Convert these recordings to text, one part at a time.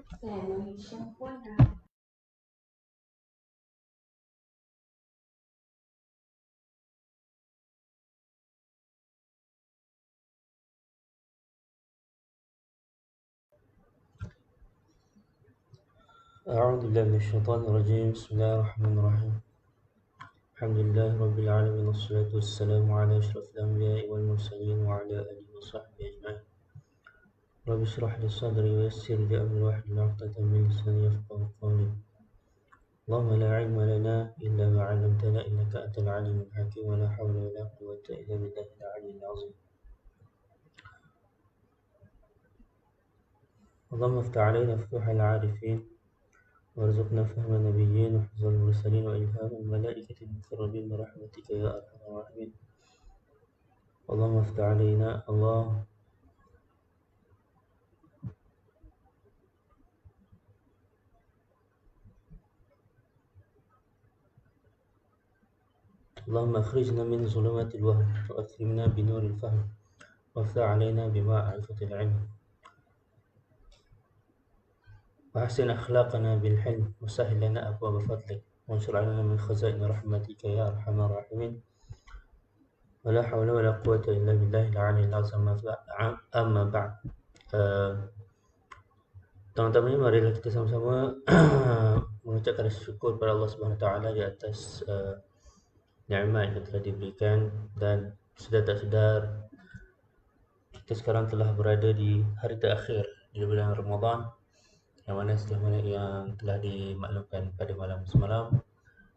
Saya相关的。أعوذ بالله من الشيطان الرجيم. بسم الله الرحمن الرحيم. الحمد لله رب العالمين، والصلاة والسلام على أشرف الأنبياء والمرسلين وعلى آله وصحبه أجمعين. رب اشرح لي صدري ويسر لي أمري واحلل عقدة من لساني يفقهوا قولي. اللهم لا علم لنا إلا ما علمتنا إنك أنت العليم الحكيم، ولا حول ولا قوة إلا بالله العلي العظيم. اللهم افتح علينا فتوح العارفين، وارزقنا فهم النبيين وحفظ المرسلين وإلهام الملائكة المقربين برحمتك يا أرحم الراحمين. اللهم افتح علينا اللهم أخرجنا من ظلمات الوهم وأكرمنا بنور الفهم، وافتح علينا بمعرفة العلم، وأحسن أخلاقنا بالحلم، وسهل لنا أبواب فضلك، وانشر علينا من خزائن رحمتك يا أرحم الراحمين. ولا حول ولا قوة إلا بالله العلي العظيم. أما بعد. Teman-teman ini marilah kita sama-sama mengucapkan syukur kepada Allah Subhanahu Wa Taala di atas nikmat yang telah diberikan, dan sedar tak sedar kita sekarang telah berada di hari terakhir di bulan Ramadan, yang mana yang telah dimaklumkan pada malam semalam,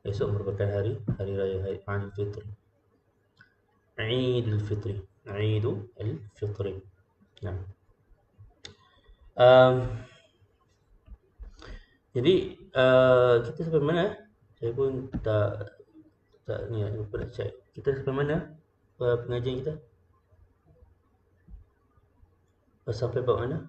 esok merupakan hari raya Aidil Fitri. Aidil Fitri. Aidil Fitri. Nah. Jadi kita sampai mana? Saya pun tak ni, lupa nak check. Kita sampai mana pengajian kita? Sampai bab mana?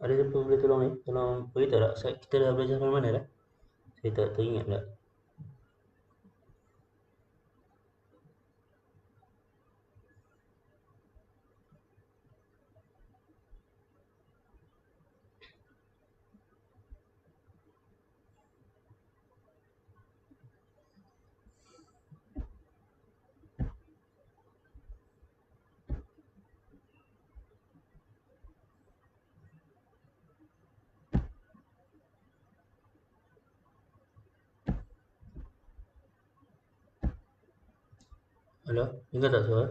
Ada siapa boleh tolong ni? Tolong beritahu tak? Kita dah belajar sampai mana dah? Saya tak teringat tak. Halo? Dengar tak suara?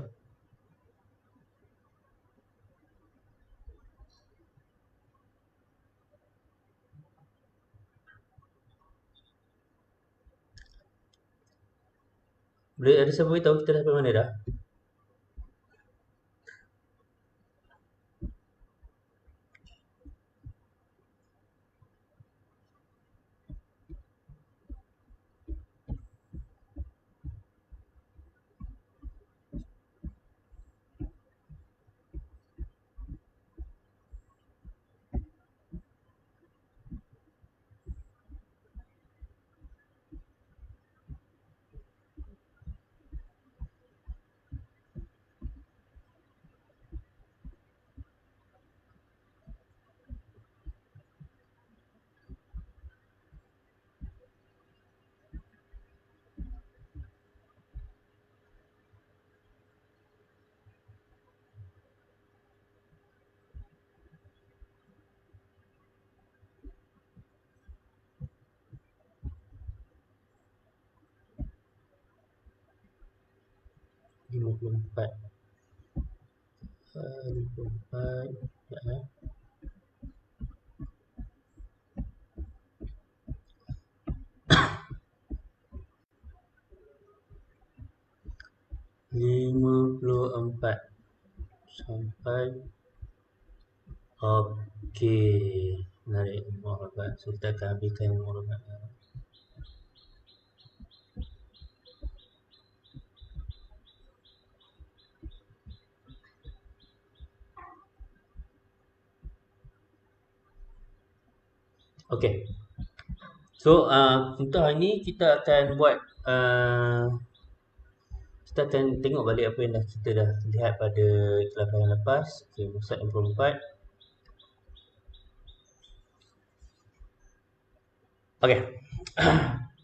Boleh ada siapa beritahu kita dah sampai mana dah? Lima puluh empat. 54. Ya. 4 sampai okey. Menarik mu'arabat. So kita akan habiskan mu'arabat. Okey. So untuk hari ni kita akan buat kita akan tengok balik apa yang kita dah lihat pada kelas yang lepas. Okey, muka 64. Okey.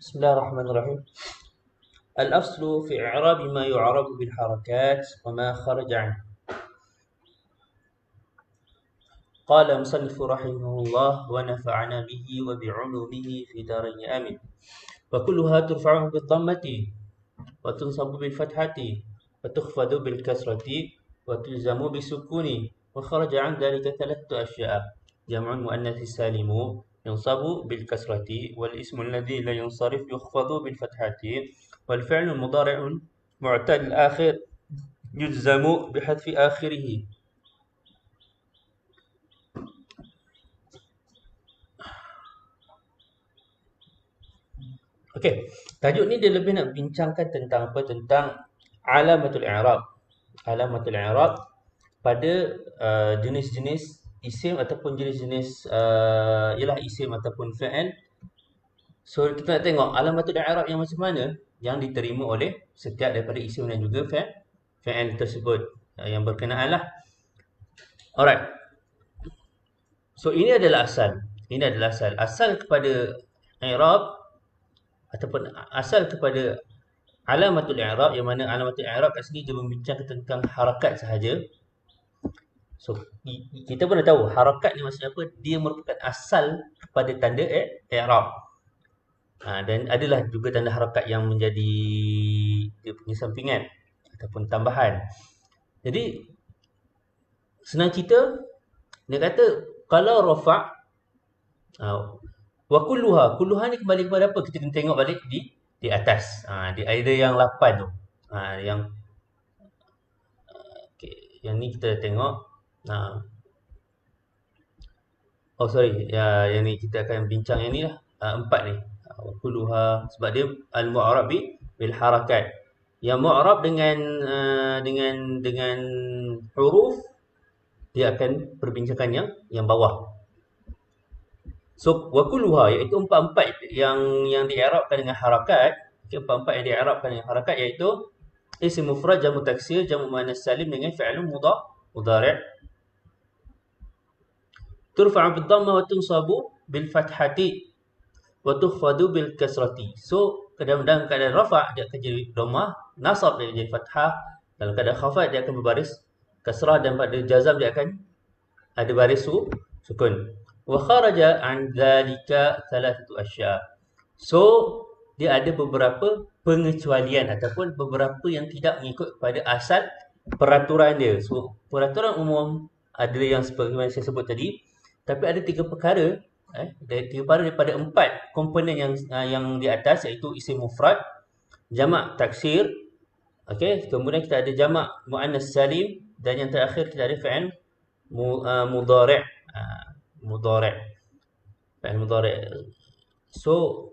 Bismillahirrahmanirrahim. Al-aslu fi i'rab ma yu'rabu bil harakat wa ma kharaja anhu. قال مصنف رحمه الله ونفعنا به وبعلومه في دارين آمين وكلها ترفع بالضمة وتنصب بالفتحة وتخفض بالكسرة وتلزم بالسكون وخرج عن ذلك 3 أشياء جمع المؤنث السالم ينصب بالكسرة والاسم الذي لا ينصرف يخفض بالفتحة والفعل المضارع معتل الآخر يجزم بحذف آخره. Okey, tajuk ni dia lebih nak bincangkan tentang apa? Tentang alamatul i'rab. Alamatul i'rab pada jenis-jenis isim ataupun jenis-jenis ialah isim ataupun fi'il. So kita nak tengok alamatul i'rab yang macam mana yang diterima oleh setiap daripada isim dan juga fi'il tersebut yang berkenaan lah. Alright. So ini adalah asal. Ini adalah asal. Asal kepada i'rab ataupun asal kepada alamatul i'rab, yang mana alamatul i'rab kat sini dia membincangkan tentang harakat sahaja. So kita pun dah tahu harakat ni maksudnya apa? Dia merupakan asal kepada tanda i'rab. Dan adalah juga tanda harakat yang menjadi dia punya sampingan ataupun tambahan. Jadi senang cerita, dia kata kalau rafa' wa kulluha ni kembali kepada apa? Kita kena tengok balik di atas. Di ada yang 8 tu. Yang okey, yang ni kita tengok. Oh sorry, yang ni kita akan bincang yang ni lah. 4 ni. Wa kulluha sebab dia al-mu'rab bil harakat. Yang mu'rab dengan huruf, dia akan perbincangan yang bawah. So wa kulluha iaitu 4 yang di'irabkan dengan harakat. Okay, 4 yang di'irabkan dengan harakat iaitu isim mufrad, jamu taksir, jamu muannas salim dengan fi'il mudhari'. Turfa'u bid dhamma wa tunsabu bil fathati wa tukhfadu bil kasrati. So dalam keadaan rafa' dia akan jadi dhammah, nasab dia jadi fathah, dalam keadaan khafad dia akan berbaris kasrah, dan pada jazam dia akan ada baris sukun. Wa kharaja an dzalika 3 asya'. So dia ada beberapa pengecualian ataupun beberapa yang tidak mengikut pada asal peraturan dia. So peraturan umum ada yang seperti yang saya sebut tadi, tapi ada 3 perkara, 3 perkara daripada 4 komponen yang di atas, iaitu isim mufrad, jamak taksir, okey, kemudian kita ada jamak muannas salim, dan yang terakhir kita ada fi'il mudhari'. Fi'il mudhari'. So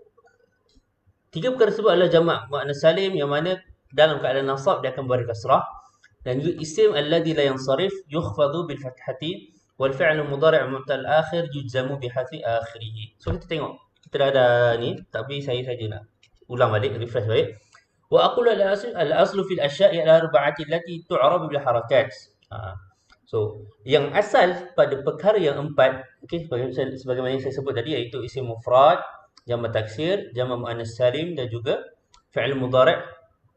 3 perkara tersebut adalah jamak muannas salim, yang mana dalam keadaan nasab dia akan beri kasrah, dan juga isim alladhi la yansarif yukhfadu bil fathati, wal fi'l mudhari' mu'tal akhir yujzamu bi hadfi akhirih. So kita tengok, kita dah ada ni, tapi saya saja nak ulang balik, refresh balik. Wa aqulu al-aslu fil asya'i al-arba'ati allati tu'rabu bil harakat. So yang asal pada perkara yang 4, okey, sebagaimana yang saya sebut tadi, iaitu isim mufrad, jamak taksir, jamak muannas salim, dan juga fi'il mudhari'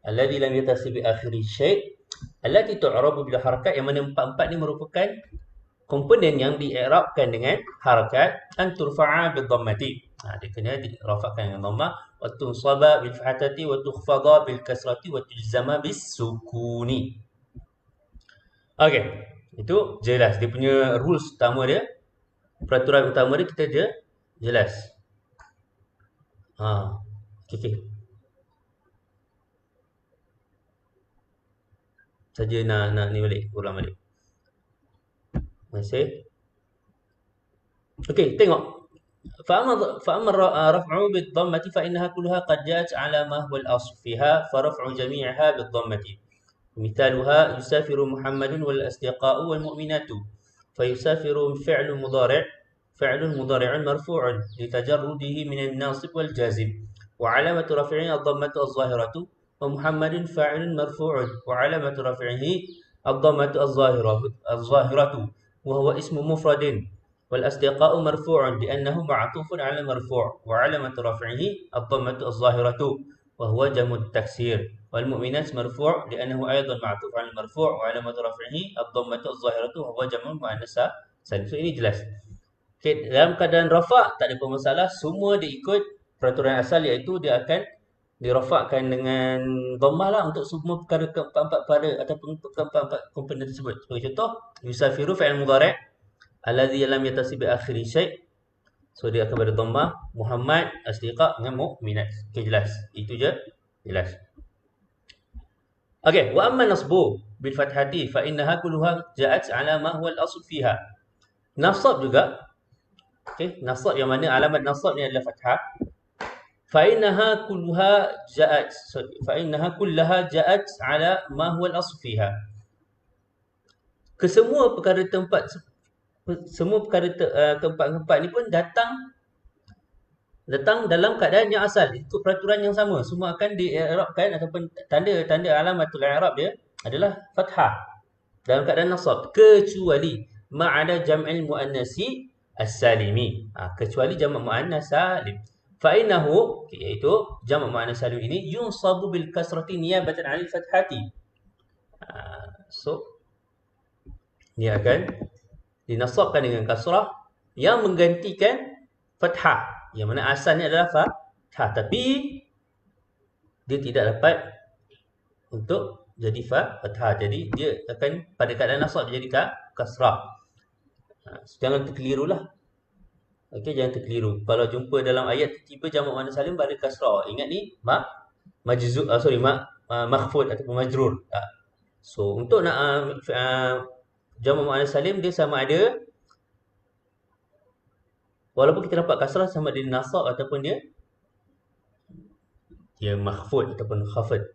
alladhi lam yatasib bi akhiri syai' allati tu'rabu bil harakat, yang mana 4 ni merupakan komponen yang di'irabkan dengan harakat. An turfa'a bid dhammati, dia kena dirafa'kan dengan dhammah, wa tunsaba bil fathati, wa tukhfada bil kasrati, wa tujzama bis sukuni. Okey, itu jelas dia punya rules utama dia, peraturan utama dia, kita je jelas. Okey. saja nak ni balik, ulang balik. Masih. Okey, tengok. فأما رفع بالضمة فإنها كلها قد جاءت على ما هو الأصل فيها فرفع جميعها بالضمة. مثالها يسافر محمد والأصدقاء والمؤمنات. فيسافر فعل مضارع مرفوع لتجرده من الناصب والجازم وعلامة رفعه الضمة الظاهرة ومحمد فاعل مرفوع وعلامة رفعه الضمة الظاهرة وهو اسم مفرد والأصدقاء مرفوع لأنه معطوف على مرفوع وعلامة رفعه الضمة الظاهرة وهو جمع التكسير والمؤمنات مرفوع لأنه أيضا معطوف على المرفوع وعلامة رفعه الضمة الظاهرة وهو جمع مؤنث salim. So ini jelas. Okay, dalam keadaan rafa' tak ada masalah, semua dia ikut peraturan asal, iaitu dia akan dirafakkan dengan dhammah lah untuk semua perkara keempat-empat pada ataupun keempat-empat komponen tersebut. Sebagai contoh, yusafiru fi'il mudhari' alladhi lam yatasib bi akhiri syai'. So dia akan pada dhammah. Muhammad, asdiqa dengan mu'minat. Okay, jelas. Itu je. Jelas. Okay, wa amma nasbu bil fathati fa innaha kulluha ja'at ala ma huwa al-asl fiha. Nasab juga. Okay, nasab yang mana alamat nasab ni adalah fathah. Fa innaha kullaha ja'at ala ma huwa al-asl fiha. Kesemua perkara keempat ni pun datang dalam keadaan yang asal, ikut peraturan yang sama. Semua akan di-i'rabkan ataupun tanda alamatul i'rab dia adalah fathah dalam keadaan nasab, kecuali ma'ada jam'il muannasi as-salimi. Kecuali jamak muannas salim. Fa'innahu, iaitu jamak muannas salim ini yunsabu bil kasrati niyabatan 'anil fathati. So dia akan dinasabkan dengan kasrah yang menggantikan fathah, yang mana asalnya adalah fathah, tapi dia tidak dapat untuk jadi fathah. Jadi dia akan pada keadaan nasab dia jadi kasrah. Jangan terkelirulah. Okey, jangan terkeliru. Kalau jumpa dalam ayat tiba jamak muannas salim pada kasrah, ingat ni makhfud ataupun majrur. So untuk nak jamak muannas salim dia sama ada, walaupun kita dapat kasrah, sama ada nasab ataupun dia makhfud ataupun khafid.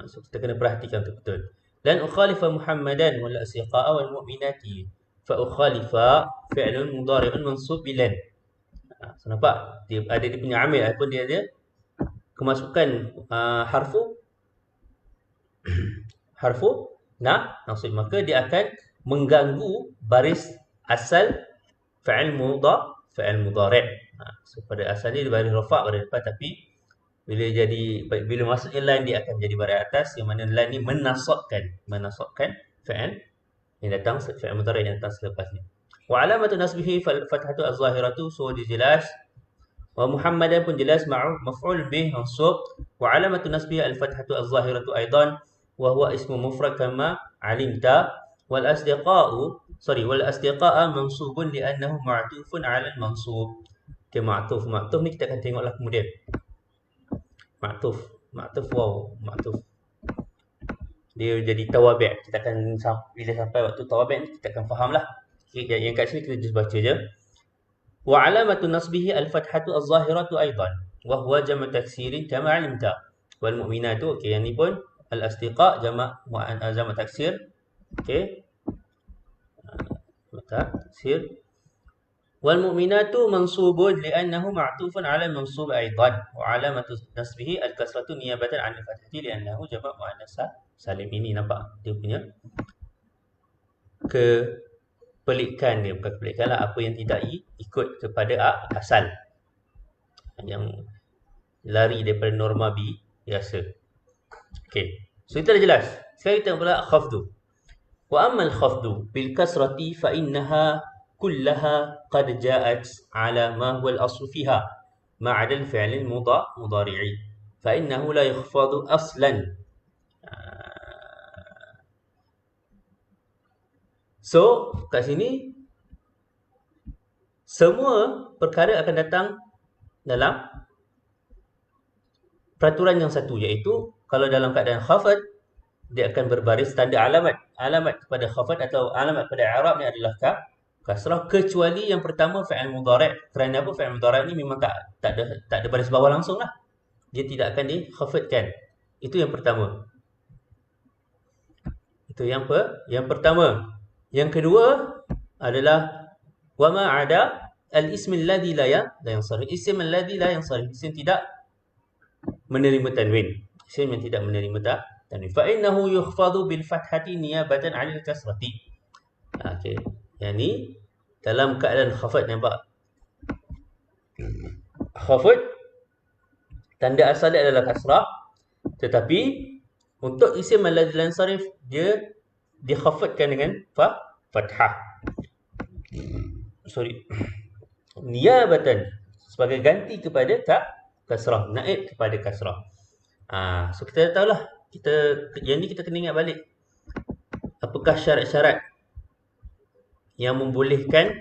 So kita kena perhatikan betul-betul. Dan ukhalifa Muhammadan wal asdiqa'a wal mu'minati fa ukhalifa fi'lun mudhari'un mansub bilan. So nampak dia ada dia punya amil ataupun dia ada kemasukan harfu nasib, maka dia akan mengganggu baris asal fi'il mudhari'. So pada asalnya dia baris rafa' pada depan, tapi bila masuknya lam dia akan menjadi baris atas, yang mana lam ni menasabkan fi'il yang datang, fi'il mudhari' yang datang selepas ni. Wa alamatu nasbihi fathatu az-zahiratu, so dia jelas. Wa Muhammadan pun jelas, maf'ul bih mansub. Wa alamatu nasbihi al-fathatu az-zahiratu aidan wa huwa ismu mufrad kama alimta. Wal asdiqa'a mansubun li'annahu ma'tufun 'ala al-mansub. Okay, ma'tuf ni kita akan tengoklah kemudian. Ma'tuf dia jadi tawabi'. Kita akan bila sampai waktu tawabi' ni kita akan fahamlah. Okay, yang kat sini kita just baca je. Wa alamatu nasbihi al-fathatu az-zahiratu aidan wa huwa jama' taksirin kama 'alimta. Wal mu'minatu, okey, yang ni pun al-asdiqa jama' taksir. Okey, taksir. Wal mu'minatu mansubun li'annahu ma'tufun 'ala al-mansub aidan wa alamatu nasbihi al-kasratu niyabatan 'an al-fathati li'annahu jama' muannas salim. Ini nampak dia punya kepelikan dia, bukan kepelikan lah, apa yang tidak ikut kepada asal, yang lari daripada norma biasa. Okey, so itu dah jelas. Sekarang kita pula khafdu. Wa amma al-khafdu bil kasrati fa innaha kullaha qad ja'at ala ma huwa al-asl fiha ma 'ada al-fi'l al-mudhari'i fa innahu la yukhfadu aslan. So kat sini semua perkara akan datang dalam peraturan yang satu, iaitu kalau dalam keadaan khafad dia akan berbaris tanda alamat kepada khafat atau alamat pada i'rab ni adalah kasrah, kecuali yang pertama fi'il mudhari'. Kerana apa? Fi'il mudhari' ni memang tak ada baris bawah langsung lah. Dia tidak akan dikhafatkan. Itu yang pertama. Itu yang pertama. Yang kedua adalah wa ma ada al-ism alladhi la yansarif. Isim alladhi la yansarif. Isim tidak menerima tanwin. Isim yang tidak menerima tanwin. Fa innahu yukhfadhu bil fathati niyabatan 'anil kasrati. Okey. Yang ni dalam keadaan khafat, nampak? Khafat tanda asal dia adalah kasrah, tetapi untuk isim alladhi la yansarif dia dikhafatkan dengan fathah. Niyabatan, sebagai ganti kepada kasrah, naib kepada kasrah. So kita dah tahulah, yang ni kita kena ingat balik. Apakah syarat-syarat yang membolehkan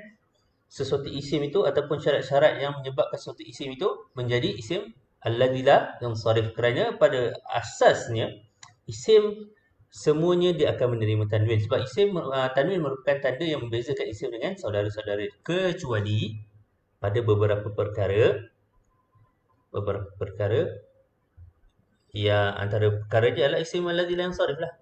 sesuatu isim itu, ataupun syarat-syarat yang menyebabkan sesuatu isim itu menjadi isim alladhi la yansarif. Kerana pada asasnya isim semuanya dia akan menerima tanwin. Sebab isim tanwin merupakan tanda yang membezakan isim dengan saudara-saudara, kecuali pada beberapa perkara yang antara perkara dia adalah isim alladhi la yansarif lah.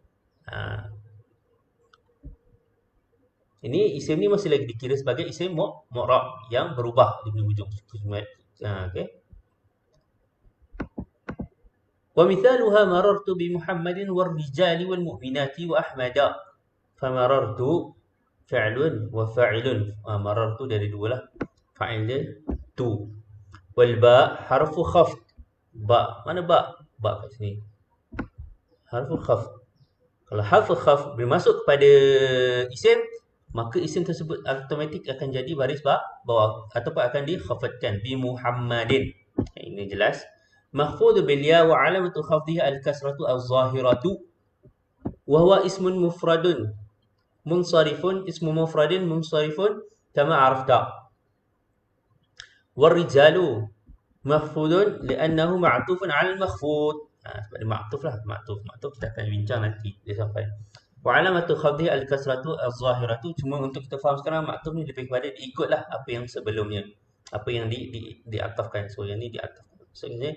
Ini isim ni masih lagi dikira sebagai isim mu'rab yang berubah di hujung. Okey. Wa mithaluha marartu bi Muhammadin war rijali wal mu'minati wa Ahmada. Fa marartu fi'lun wa fa'ilun. Marartu dari dua lah. Fa'il dia tu. Wal ba harfu khafd. Ba, mana ba? Ba kat sini. Harfu khafd. Kalau harfu khafd bermasuk kepada isim, maka isim tersebut automatik akan jadi baris bawah ataupun akan dikhafatkan bi Muhammadin. Ini jelas. Mahfudhu bil ya wa alamatu khafdihi al-kasratu az-zahiratu wa huwa ismun mufradun munsarifun, ismu mufradin munsarifun kama arafta. War-rijalu mahfudun li'annahu ma'tufun 'ala al-makhfud. Sebab dia ma'tuf lah, ma'tuf kita akan bincang nanti dia sampai. Wa alamatu khafdihi al-kasratu az-zahiratu. Cuma untuk kita faham sekarang, maktub ni lebih kepada ikutlah apa yang sebelumnya, apa yang diatafkan. So yang ni diatafkan. So ini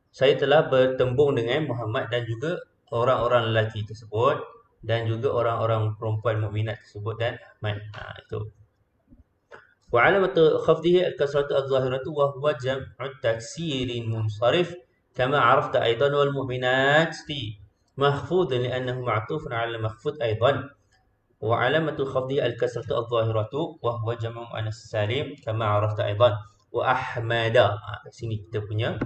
saya telah bertembung dengan Muhammad dan juga orang-orang lelaki tersebut, dan juga orang-orang perempuan mukminat tersebut dan Ahmad. Itu. Wa alamatu khafdihi al-kasratu az-zahiratu wa huwa jam'u taksirin munsarif kama arafta aidan wal mu'minat محفوظ لأنه معطوف على المخفوض أيضا. وعلامة خفضه الكسرة الظاهرة وهو جمع مؤنث سالم كما عرفت أيضا. وأحمد. Sini kita punya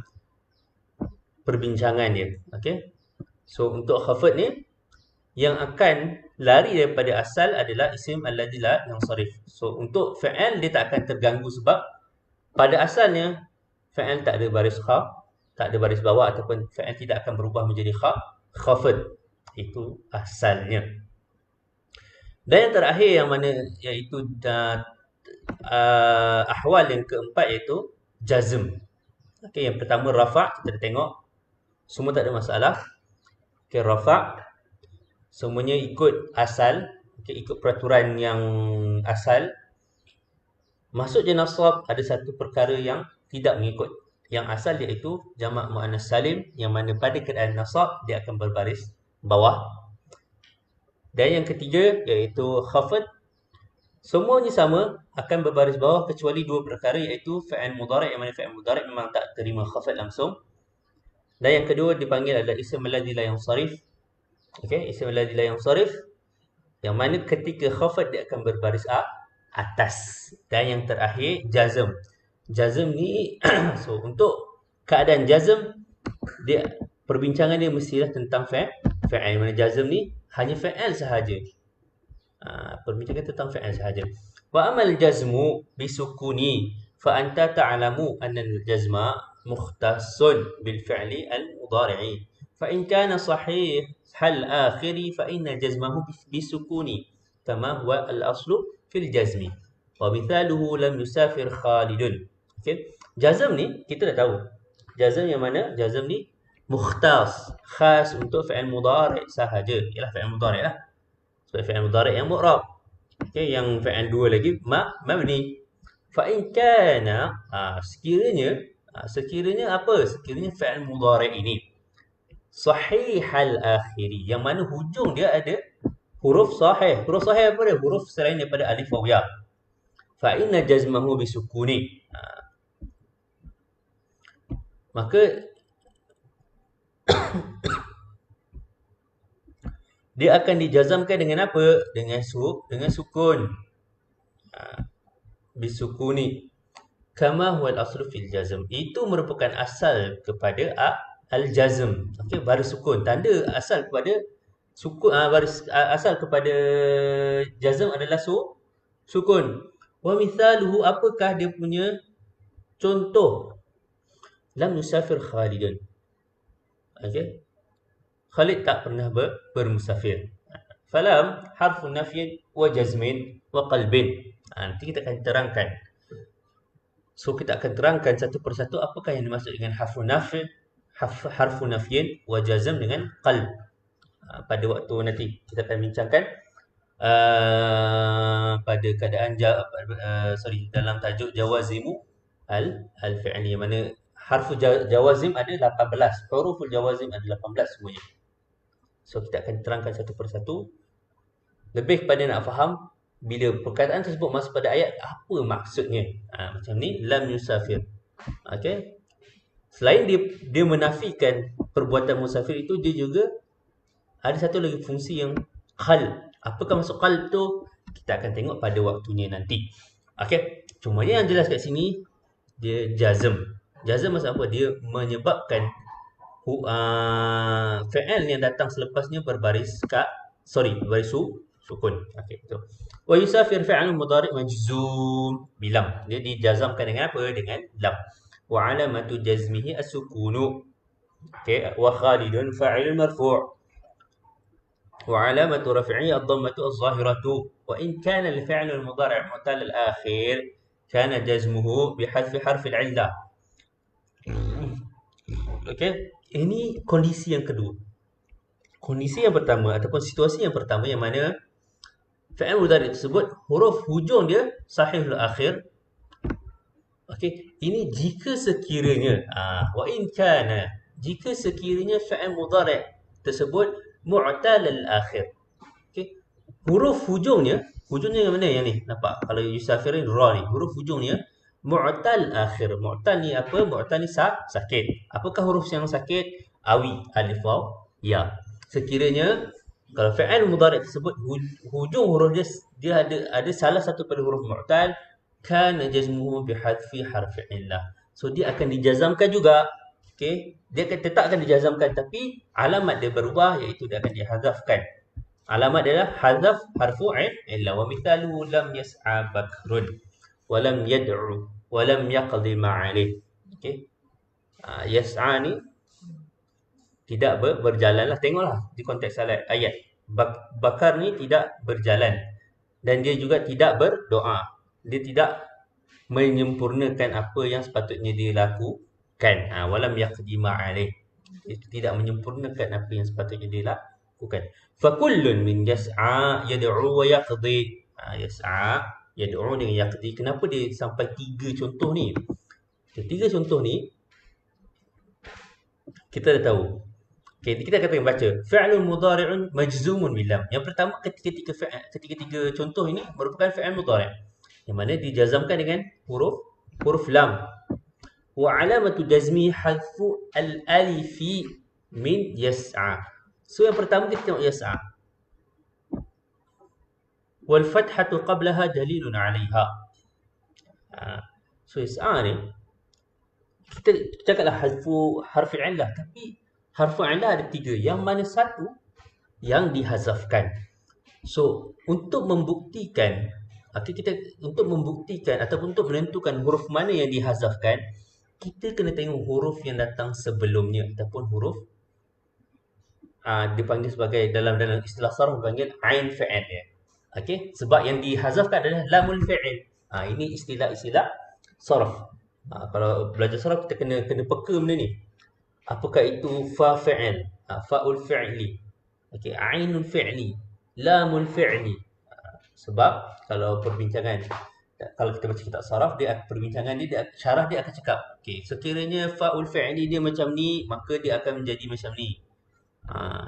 perbincangan dia. Okay. So untuk khafad ni, yang akan lari daripada asal adalah isim alladhi la yansarif. So untuk fi'il dia tak akan terganggu sebab pada asalnya fi'il tak ada baris tak ada baris bawah, ataupun fi'il tidak akan berubah menjadi khafad. Itu asalnya. Dan yang terakhir yang mana iaitu ahwal yang keempat iaitu jazm. Okey, yang pertama rafa', kita dah tengok. Semua tak ada masalah. Okey, rafa' semuanya ikut asal, okey, ikut peraturan yang asal. Masuk je nasab, ada satu perkara yang tidak mengikut yang asal, iaitu jamak muannas salim, yang mana pada keadaan nasab dia akan berbaris bawah. Dan yang ketiga iaitu khafad, semuanya sama akan berbaris bawah kecuali dua perkara, iaitu fi'il mudhari', yang mana fi'il mudhari' memang tak terima khafad langsung. Dan yang kedua dipanggil adalah isim alladhi la yansarif. Okey, isim alladhi la yansarif, yang mana ketika khafad dia akan berbaris atas. Dan yang terakhir jazm. Jazm ni so untuk keadaan jazm, dia perbincangan dia mestilah tentang fi'il. Mana jazm ni hanya fi'il sahaja. Perbincangan tentang fi'il sahaja. Wa amal jazmu bisukuni fa anta ta'lamu anna al-jazma mukhtassun bil fi'li al-mudhari'i. Fa in kana sahih hal akhiri fa inna jazmahu bisukuni kama huwa al-aslu fil jazmi. Wa mithaluhu lam yusafir Khalidun. Okay. Jazm ni kita dah tahu. Jazm yang mana? Jazm ni mukhtas, khas untuk fi'il mudhari' sahaja. Ialah fi'il mudhari' lah. Sebab fi'il mudhari' yang mu'rab. Okey, yang fi'il dua lagi mabni. Fa in kana, sekiranya apa? Sekiranya fi'il mudhari' ini sahihal akhiri, yang mana hujung dia ada huruf sahih. Huruf sahih apa dia? Huruf selain daripada alif waw ya. Fa inna jazmahu bisukuni. Maka dia akan dijazamkan dengan apa? Dengan sukun. Bisukuni. Kama huwa al-aslu fil jazm. Itu merupakan asal kepada al-jazm. Okey, baris sukun. Tanda asal kepada sukun, asal kepada jazm adalah sukun. Wa mithaluhu, apakah dia punya contoh? Lam yusafir Khalidun. Okey. Khalid tak pernah bermusafir. Falam harfu nafyin wa jazmin wa qalbin. Nanti kita akan terangkan. So kita akan terangkan satu persatu apakah yang dimaksud dengan harfu nafyin wa jazm dengan qalb. Pada waktu nanti kita akan bincangkan pada keadaan dalam tajuk jawazimu al-fi'li, mana harfu jawazim ada 18, huruful jawazim ada 18 semuanya. So kita akan terangkan satu persatu. Lebih kepada nak faham bila perkataan tersebut masuk pada ayat, apa maksudnya. Macam ni, lam yusafir. Okey. Selain dia menafikan perbuatan musafir itu, dia juga ada satu lagi fungsi yang qalb. Apakah maksud qalb tu? Kita akan tengok pada waktunya nanti. Okey. Cuma yang jelas kat sini, dia jazm. Jazm maksud apa? Dia menyebabkan fi'il yang datang selepasnya berbaris sukun. Okey, betul. Wa yusafir fi'il mudhari' majzum bilam. Dia dijazamkan dengan apa? Dengan lam. Wa alamatu jazmihi as-sukunu. Okey, wa Khalidun fa'il marfu'. Wa alamatu raf'ihi ad-dhammatu az-zahiratu. Wa in kana al-fi'l al-mudhari' mu'tal al-akhir kana jazmuhu bihadfi harf al-'illah. Okey, ini kondisi yang kedua. Kondisi yang pertama ataupun situasi yang pertama yang mana fi'il mudhari' tersebut huruf hujung dia sahihul akhir. Okey, ini jika sekiranya wa in kana, jika sekiranya fi'il mudhari' tersebut mu'tal al-akhir. Okey, huruf hujungnya yang mana yang ni? Nampak kalau yusafirin ra ni, huruf hujungnya mu'tal akhir. Mu'tal ni apa? Mu'tal ni sakit. Apakah huruf yang sakit? Awi, alif waw ya. Sekiranya kalau fi'il mudhari' tersebut hujung huruf dia ada salah satu pada huruf mu'tal, kana jazmuhu bihadfi harfi illah. So dia akan dijazamkan juga. Okey, dia tetap akan dijazamkan, tapi alamat dia berubah, iaitu dia akan dihadzafkan. Alamat dia adalah hadzaf harfu illah. Wa mithaluhu lam yas'a bakrun wa lam yad'u wa lam yaqdi ma'alih. Okey. Yas'a ni tidak berjalan lah. Tengoklah di konteks ayat. Bakar ni tidak berjalan. Dan dia juga tidak berdoa. Dia tidak menyempurnakan apa yang sepatutnya dia lakukan. Walam yaqdi ma'alih. Dia tidak menyempurnakan apa yang sepatutnya dia lakukan. Fakullun min yas'a yad'u wa yaqdi. Yas'a, yad'u dengan yaqdi. Kenapa dia sampai 3 contoh ni? 3 contoh ni kita dah tahu. Okey, kita akan baca fi'lun mudhari'un majzumun bil lam. Yang pertama, ketiga contoh ini merupakan fi'il mudhari' yang mana dijazamkan dengan huruf lam. Wa alamatu jazmi hadfu al-alifi min yas'a. So yang pertama kita tengok yas'a. Wal fathatu qablaha dalilun 'alayha. So yas'a ni kita cakaplah harfu illah, tapi harfu illah ada 3, yang mana satu yang dihazafkan. So untuk membuktikan ataupun untuk menentukan huruf mana yang dihazafkan, kita kena tengok huruf yang datang sebelumnya ataupun huruf dipanggil sebagai dalam istilah sarf dipanggil ain fa'il ya. Okey, sebab yang dihazafkan adalah lamul fi'il. Ini istilah sarf. Kalau belajar sarf kita kena peka benda ni. Apakah itu fa fi'il? Fa'ul fi'li. Okey, ainul fi'li, lamul fi'li. Sebab kalau perbincangan, kalau kita baca kitab saraf, dia perbincangan dia syarah dia akan cakap, okey, sekiranya fa'ul fi'li dia macam ni, maka dia akan menjadi macam ni.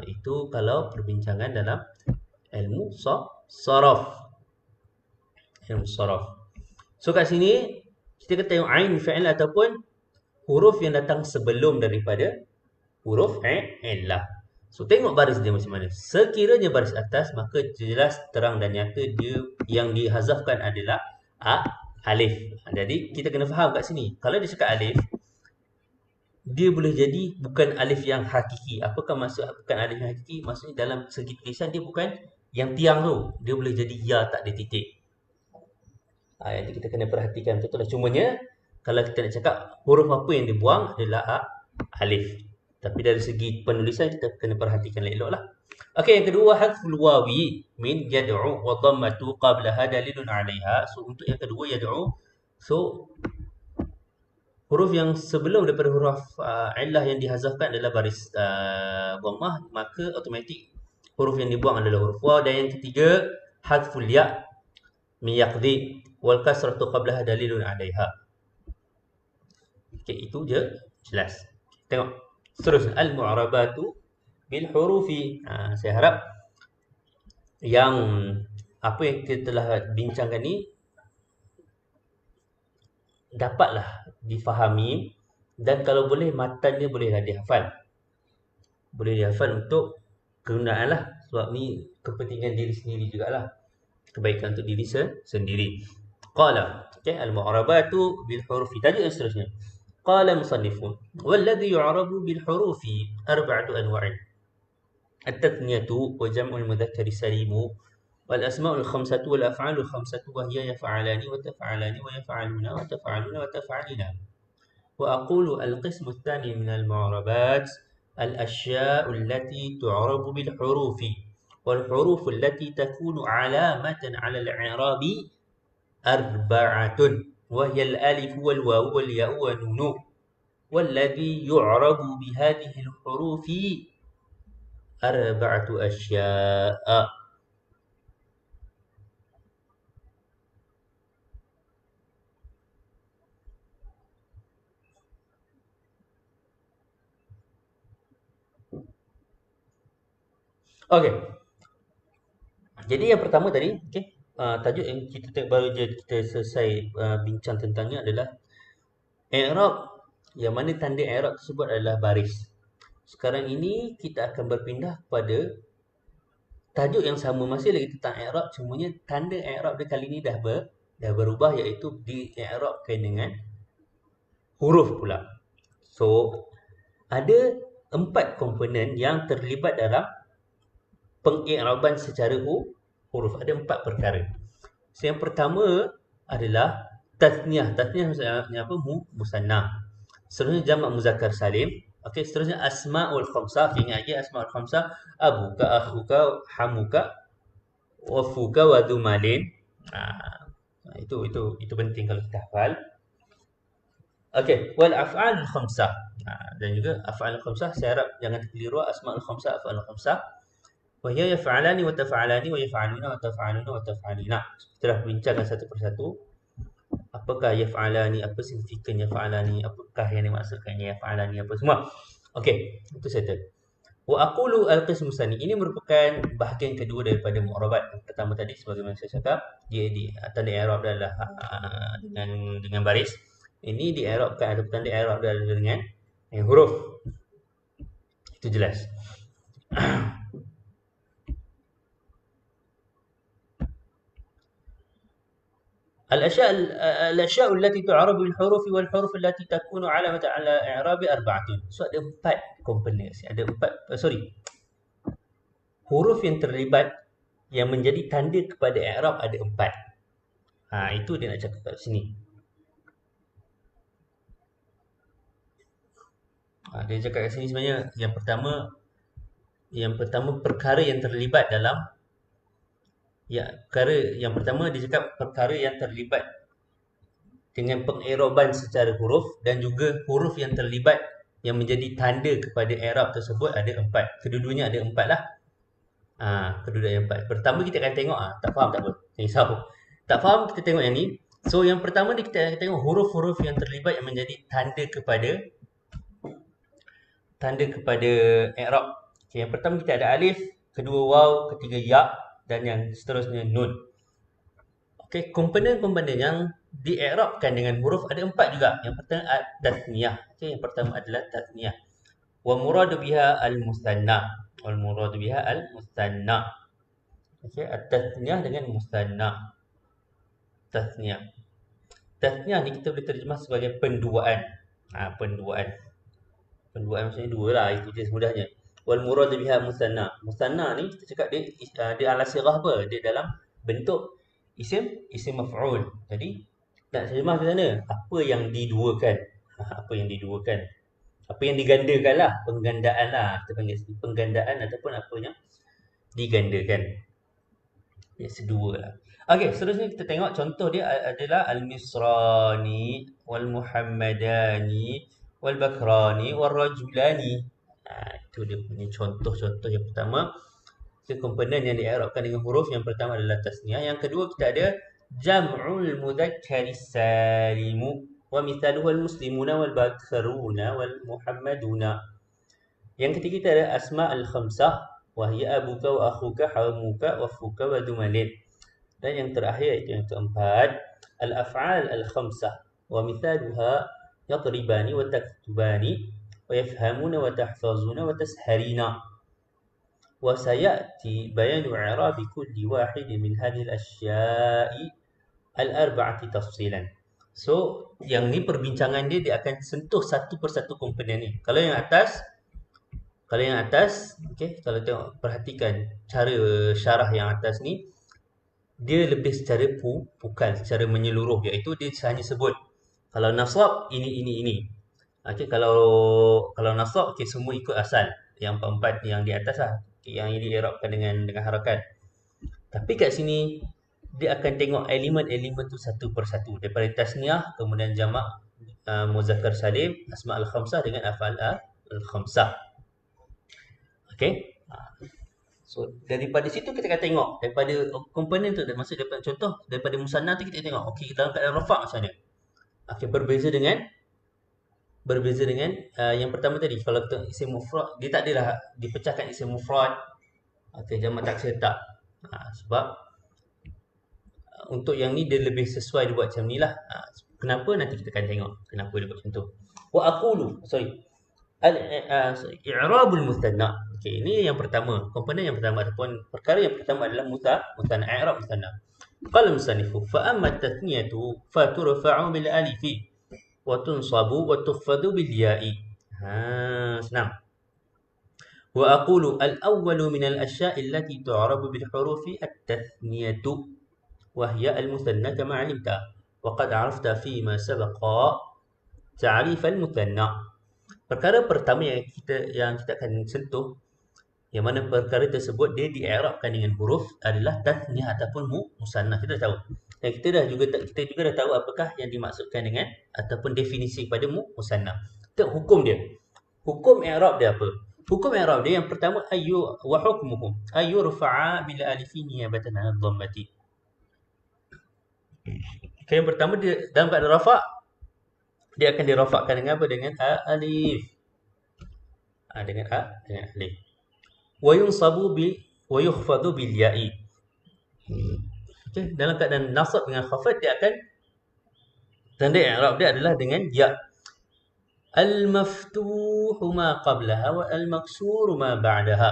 Itu kalau perbincangan dalam ilmu saraf. Ilmu saraf. So kat sini kita kata tengok ain fi'il ataupun huruf yang datang sebelum daripada huruf illah. So tengok baris dia macam mana. Sekiranya baris atas, maka jelas terang dan nyata dia yang dihazafkan adalah alif. Jadi kita kena faham kat sini. Kalau dia cakap alif, dia boleh jadi bukan alif yang hakiki. Apakah maksud bukan alif yang hakiki? Maksudnya dalam segi tulisan dia bukan yang tiang tu. Dia boleh jadi ya tak ada titik. Yang kita kena perhatikan betul lah. Cumanya kalau kita nak cakap huruf apa yang dibuang adalah alif. Tapi dari segi penulisan kita kena perhatikan elok lah. Okey, yang kedua hadful wawi min yad'u wa dhammatu qablaha dalilun 'alaiha. So untuk yang kedua yad'u, so huruf yang sebelum daripada huruf illah yang dihazafkan adalah baris dhammah, maka automatik huruf yang dibuang adalah huruf waw. Dan yang ketiga hadful ya min yaqdi wal kasratu qablaha dalilun 'alaiha. Okey, itu je jelas. Tengok seterusnya al-mu'arabatu bil hurufi. Saya harap yang apa yang kita telah bincangkan ni dapatlah difahami, dan kalau boleh matannya bolehlah dihafal. Boleh dihafal untuk kegunaan lah. Sebab ni kepentingan diri sendiri jugalah. Kebaikan untuk diri sendiri. Qala, okay, al-mu'arabatu bil hurufi. Tajuk yang seterusnya. Qala musannifun walladhi yu'arabu bil hurufi arba'atu anwa'. التثنية وجمع المذكر السليم والأسماء الخمسة والأفعال الخمسة وهي يفعلان وتفعلان ويفعلون وتفعلون وتفعلين. وأقول القسم الثاني من المعربات الأشياء التي تعرب بالحروف والحروف التي تكون علامة على الإعراب أربعة وهي الألف والواو والياء والنون. والذي يعرب بهذه الحروف أربعة أشياء. Okey. Jadi yang pertama tadi, okey, tajuk yang kita baru je kita selesai bincang tentangnya adalah i'rab, yang mana tanda i'rab tersebut adalah baris. Sekarang ini kita akan berpindah kepada tajuk yang sama, masih lagi tentang i'rab, cumanya tanda i'rab dia kali ini dah berubah, iaitu di-i'rabkan dengan huruf pula. So ada 4 komponen yang terlibat dalam peng'i'raban secara huruf. Ada 4 perkara. So, yang pertama adalah tasniah. Tasniah maksudnya apa? Musanna. Seterusnya jamak muzakkar salim. Okey, seterusnya asmaul khamsah. Ingat lagi asmaul khamsah: abuka, akhuka, hamuka, wafuka, wadumalin. Itu penting kalau kita hafal. Okey, wal af'al khamsah. Dan juga af'al khamsah, saya harap jangan terkeliru asmaul khamsah, af'al khamsah. Wahya yaf'alani wa taf'alani wa yaf'aluna wa taf'aluna wa taf'alina. Setelah bincangkan satu persatu, apakah yaf'alani, apa signifikan yaf'alani, apakah yang dimaksudkan yaf'alani, apa semua. Okey, itu settle. Wa aqulu al-qism tsani. Ini merupakan bahagian kedua daripada mu'arabat. Pertama tadi sebagaimana saya cakap, dia di tanda i'rab adalah dengan baris. Ini di i'rabkan, ada tanda i'rab adalah dengan huruf. Itu jelas. الأشياء التي تعرب بالحروف والحروف التي تكون علامة على إعراب أربعة. So ada 4 komponen. Ada 4 huruf yang terlibat yang menjadi tanda kepada i'rab ada 4. Itu dia nak cakap kat sini. Dia cakap kat sini sebenarnya yang pertama perkara yang terlibat dalam perkara yang pertama dia cakap perkara yang terlibat dengan peng'iroban secara huruf, dan juga huruf yang terlibat yang menjadi tanda kepada i'rab tersebut ada 4. Kedua-duanya ada 4 lah. Kedua-duanya 4. Pertama kita akan tengok, tak faham tak apa. Jangan risau. Tak faham kita tengok yang ni. So yang pertama ni kita akan tengok huruf-huruf yang terlibat yang menjadi tanda kepada i'rab. Okay, yang pertama kita ada alif, kedua waw, ketiga ya, dan yang seterusnya nun. Okey, komponen-komponen yang di-i'rabkan dengan huruf ada 4 juga. Yang pertama at-tathniyah. Okey, yang pertama adalah tathniyah. Wa muradu biha al-musanna. Wal muradu biha al-musanna. Okey, at-tathniyah dengan musanna. Tathniyah. Tathniyah ni kita boleh terjemah sebagai penduaan. Penduaan. Penduaan maksudnya dua lah, itu je semudahnya. Wal muradu biha musanna. Musanna ni kita cakap dia ala sirah apa? Dia dalam bentuk isim maf'ul. Jadi nak terjemah ke sana, apa yang diduakan. Apa yang diduakan. Apa yang digandakan lah, penggandaan lah. Kita panggil penggandaan ataupun apa yang digandakan. Ya, sedua lah. Okey, seterusnya kita tengok contoh dia adalah al-misrani wal muhammadani wal bakrani wal rajulani. Itu dia punya contoh-contoh yang pertama. Komponen yang di'irabkan dengan huruf. Yang pertama adalah tasniyah. Yang kedua kita ada jam'ul mudhakkaris salimu wa mithaluhu al-muslimuna wal bakaruna wal muhammaduna. Yang ketiga kita ada asma' al-khamsah wa hiya abuka wa akhuka hamuka wa fuka wa dumalin. Dan yang terakhir itu yang keempat al-af'al al-khamsah wa mithaluha yadribani wa taktubani wa yafhamuna wa tahfazuna wa tasharina. Wa sayati bayanu i'rabi kulli wahidin min hadhihi al-asya'i al-arba'ati tafsilan. So, yang ni perbincangan dia akan sentuh satu persatu komponen ni. Kalau yang atas, okey, kalau tengok perhatikan cara syarah yang atas ni, dia lebih secara bukan secara menyeluruh, iaitu dia hanya sebut kalau nasab ini. Okey, kalau nasab okey semua ikut asal. Yang empat yang di atas lah. Okay, yang ini diirabkan dengan harakat. Tapi kat sini dia akan tengok elemen-elemen tu satu persatu. Daripada tasniyah, kemudian jamak muzakkar salim, asma' al-khamsah dengan af'al al-khamsah. Okey. So daripada situ kita akan tengok daripada komponen tu, maksud daripada contoh daripada musanna tu kita tengok okey dalam keadaan rafa' macam mana. Okey, berbeza dengan yang pertama tadi. Kalau kita isim mufrad, dia tak adalah dipecahkan isim mufrad. Okey, jamak taksir tak. Sebab untuk yang ni dia lebih sesuai dia buat macam ni lah. Kenapa? Nanti kita akan tengok kenapa dia buat macam tu. Wa aqulu, i'rabul musanna. Okey, ini yang pertama, komponen yang pertama ataupun perkara yang pertama adalah musanna, i'rab musanna. Qala musannifu fa amma tathniyatu fa turfa'u bil alifi wa tunsabu wa tukhfadu bil ya'i. Senang. Wa aqulu al-awwalu min al-asya'i allati tu'rabu bil hurufi at-tathniyatu wa hiya al-musanna kama 'alimta wa qad 'arafta fi ma sabaqa ta'rif al-musanna. Perkara pertama yang kita akan sentuh, yang mana perkara tersebut dia di'irabkan dengan huruf adalah tathniyah ataupun musanna. Kita tahu. Dan kita juga dah tahu apakah yang dimaksudkan dengan ataupun definisi pada musanna. Tengok hukum dia. Hukum i'rab dia apa? Hukum i'rab dia yang pertama wa hukmuhu rfa'a bil alifi niyabatan 'an dhammati. Okay, yang pertama dia dalam keadaan rafa' dia akan dirafakkan dengan apa? Dengan alif. Dengan alif. Wa yunsabu wa yukhfadu bil ya'i. Okay, dalam keadaan nasab dengan khafat dia akan tanda i'rab dia adalah dengan ya. Al-maftuhu ma qablaha wa al-maksuru ma ba'daha.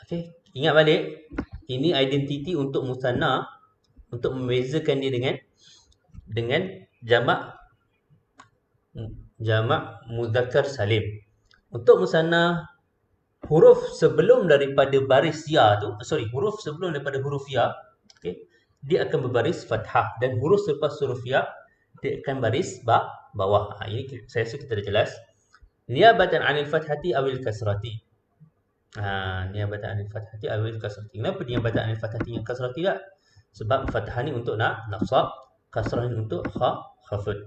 Okey, ingat balik. Ini identiti untuk musanna untuk membezakan dia dengan jamak muzakkar salim. Untuk musanna, huruf sebelum daripada baris ya tu, huruf sebelum daripada huruf ya, okey, dia akan berbaris fathah, dan huruf selepas huruf ya dia akan baris bawah. Ini saya rasa kita dah jelas. Niyabatan 'anil fathati awil kasrati. Niyabatan 'anil fathati awil kasrati. Kenapa niyabatan 'anil fathati yang kasrati tak? Sebab fathah ni untuk nasab, kasrah ni untuk khafd.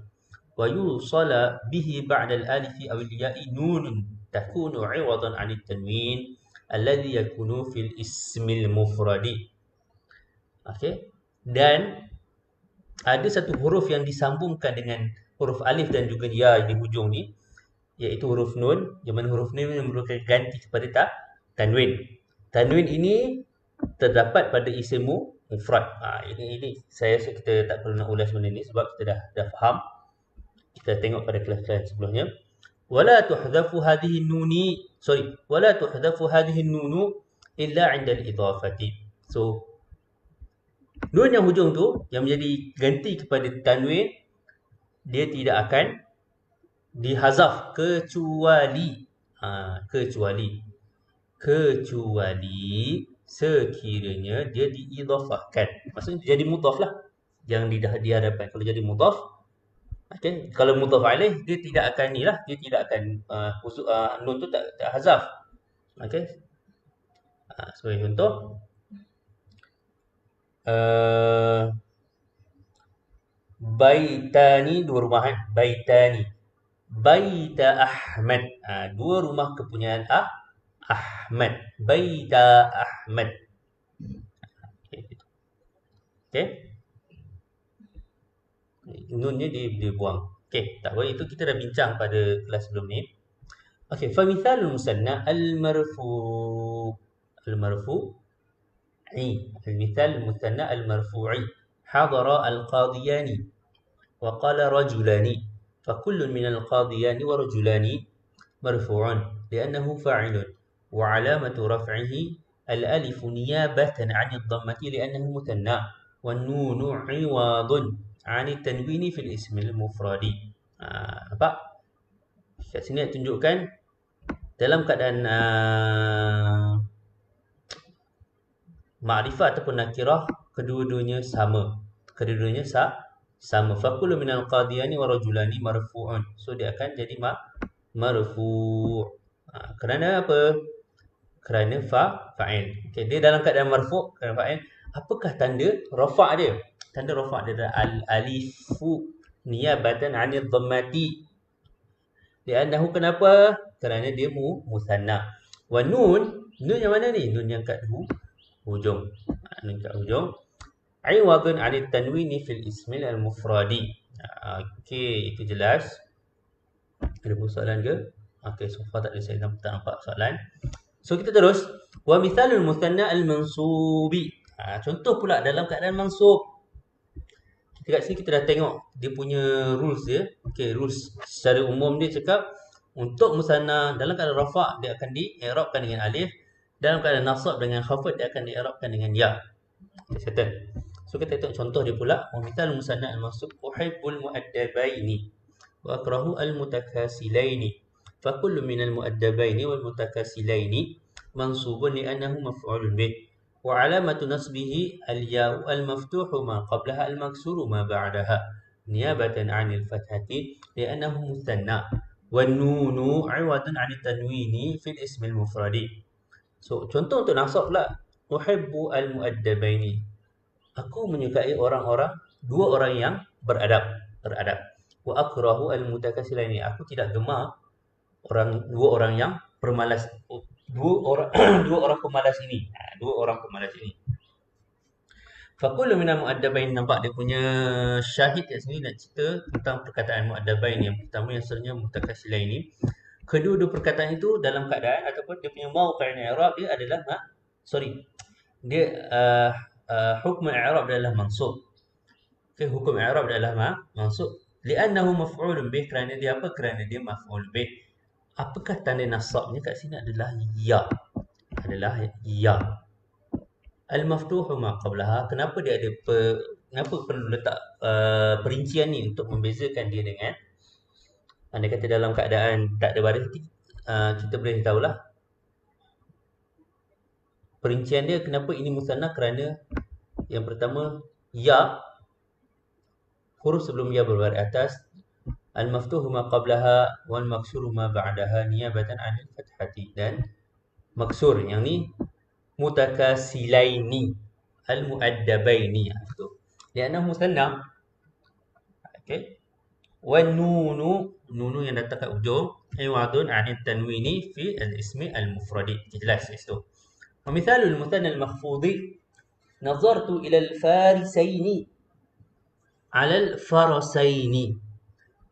ويوصل به بعد الألف أو الياء نون تكون عوضا عن التنوين الذي يكون في الاسم المفرد. Okey. Dan ada satu huruf yang disambungkan dengan huruf alif dan juga ya di hujung ni, iaitu huruf nun, yang mana huruf nun merupakan ganti kepada tanwin. Tanwin ini terdapat pada isim mufrad. Ini saya rasa kita tak perlu nak ulas benda ni sebab kita dah faham. Kita tengok pada kelas-kelas sebelumnya. ولا تحذف هذه النون ولا تحذف هذه النون إلا عند الإضافة. So nun yang hujung tu yang menjadi ganti kepada tanwin, dia tidak akan dihazaf kecuali sekiranya dia diidhafahkan. Maksudnya jadi mudhaf lah yang di hadapan. Kalau jadi mudhaf, okay. Kalau mudhaf alaih, dia tidak akan ni lah, dia tidak akan nun tu tak hazaf. Okey. Sebagai contoh, baitani, dua rumah kan? Baitani. Baita Ahmad. Dua rumah kepunyaan Ahmad. Baita Ahmad. Okey. Nunnya dibuang. Okey, tak apa, itu kita dah bincang pada kelas sebelum ni. Okey, fa mithalul musanna al-marfu'i. Al-mithal al-musanna al-marfu'i. Hadara al-qadiyani wa qala rajulani. فكل من القاضيان ورجلان مرفوع لأنه فاعل وعلامة رفعه الألف نيابة عن الضمة لأنه مثنى والنون عوض عن التنوين في الاسم المفرد. Nampak? Kat sini nak tunjukkan dalam keadaan ma'rifah ataupun nakirah, kedua-duanya sama. Fakulu minal qadiyani wa rajulani marfu'un. So dia akan jadi marfu'. Kerana apa? Kerana fa'il. Okay, dia dalam keadaan marfu', kerana fa'il. Apakah tanda rafa' dia? Tanda rafa' dia adalah al-alifu niyabatan 'anil dhammati. Li'annahu, kenapa? Kerana dia musanna. Wa nun yang mana ni? Nun yang kat hujung. Nun kat hujung. Iwadun 'anil tanwini fil ismil al-mufradi. Okey, itu jelas. Ada soalan ke? Okey, so far tak ada, saya tak nampak soalan. So kita terus. Wa mithalul musanna al-mansubi. Contoh pula dalam keadaan mansub. Kat sini kita dah tengok dia punya rules dia. Okey, rules secara umum dia cakap untuk musanna dalam keadaan rafa' dia akan di-i'rabkan dengan alif. Dalam keadaan nasab dengan khafad dia akan di-i'rabkan dengan ya. Okay, settle. So kita tengok contoh dia pula. Wa mithal musanna al-mansub uhibbul mu'addabaini wa akrahu al-mutakasilaini. Fa kullu min al-mu'addabaini wal mutakasilaini mansubun li'annahu maf'ulun bih. Wa alamatu nasbihi al-ya'u al-maftuhu ma qablaha al-maksuru ma ba'daha niyabatan 'anil fathati li'annahu musanna. Wan nunu 'iwadun 'anit tanwini fil ismil mufradi. So contoh untuk nasab pula. Uhibbu al-mu'addabaini. Aku menyukai dua orang yang beradab. Wa akrahu al-mutakasilaini. Aku tidak gemar dua orang yang bermalas. Dua orang pemalas ini. Fa kullu minal mu'addabain. Nampak dia punya syahid kat sini nak cerita tentang perkataan mu'addabain. Yang pertama yang seterusnya mutakasilaini. Kedua-dua perkataan itu dalam keadaan ataupun dia punya mauqi' i'rab dia adalah hukum i'rab adalah mansub. Okay, hukum i'rab adalah mansub li'annahu maf'ulun bih. Kerana dia apa? Kerana dia maf'ul bih. Apakah tanda nasabnya kat sini? Adalah ya. Al-maftuhu ma qablaha. Kenapa perlu letak perincian ni untuk membezakan dia dengan, andai kata dalam keadaan tak ada baris, kita boleh tahulah perincian dia. Kenapa ini musanna? Kerana yang pertama, ya, huruf sebelum ya berbaris atas. Al-maftuhu ma qablaha wal maksuru ma ba'daha niyabatan 'anil fathati. Dan maksur yang ni mutakasilaini al-mu'addabaini. Itu lianna musanna. Okey. والنون نون yang datang kat ujung عوض عن التنوين في الاسم المفرد. jelas itu. ومثال المثنى المخفوض نظرت إلى الفارسين على الفرسين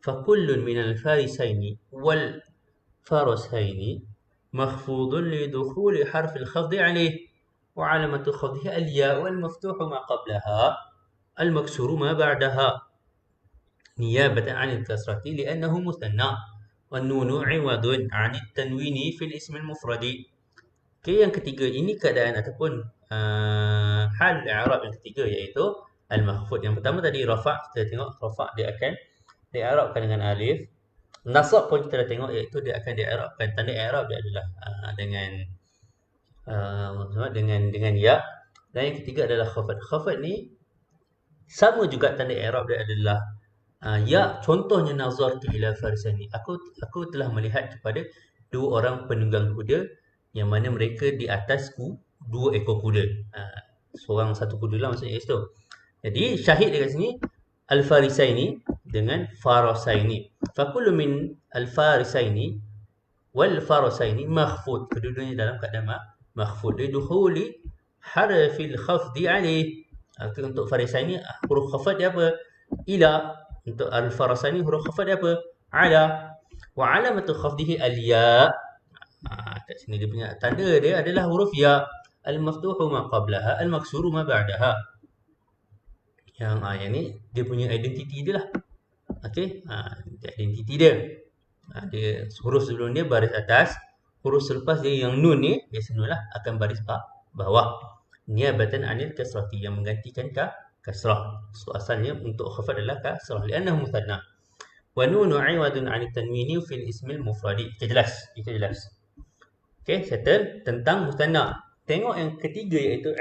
فكل من الفارسين والفرسين مخفوض لدخول حرف الخفض عليه وعلامة خفضه الياء والمفتوح ما قبلها المكسور ما بعدها نيابة عن الكسرة لأنه مثنى والنون عوض عن التنوين في الاسم المفرد. Okay, yang ketiga ini keadaan ataupun hal i'rab yang ketiga iaitu al-makhfud. Yang pertama tadi rafa', kita tengok rafa' dia akan di'irabkan dengan alif. Nasab pun kita dah tengok iaitu dia akan di'irabkan, tanda i'rab dia adalah dengan ya. Dan yang ketiga adalah khafad. Khafad ni sama juga tanda i'rab dia adalah ya. Contohnya nazartu ila farisani, aku telah melihat kepada dua orang penunggang kuda yang mana mereka di atasku dua ekor kuda. Seorang satu kuda lah maksudnya itu. Jadi syahid dekat sini al-farisaini dengan farasaini. Fakullu min al-farisaini wal farasaini makhfud. Kedua-duanya dalam keadaan makhfud. Lidukhuli harfil khafdi alaih. Untuk farisaini huruf khafad dia apa? Ila. Untuk al-farasaini huruf khafad dia apa? Ala. Wa alamatu khafdihi al-ya. Kat sini dia punya tanda dia adalah huruf ya. Al-maftuhu ma qablaha, al-maksuru ma ba'daha. Yang ni dia punya identiti dia lah. Okey, identiti dia. Dia huruf sebelum dia baris atas, huruf selepas dia yang nun ni biasalah akan baris bawah. Niabatan anil kasrati, yang menggantikan kasrah. So asalnya untuk khafad adalah kasrah li'annahu muthanna. Wa nunu 'iwadun 'anit tanwini fil ismil mufradi. Itu jelas. Okey, settle tentang muthanna. Tengok yang ketiga iaitu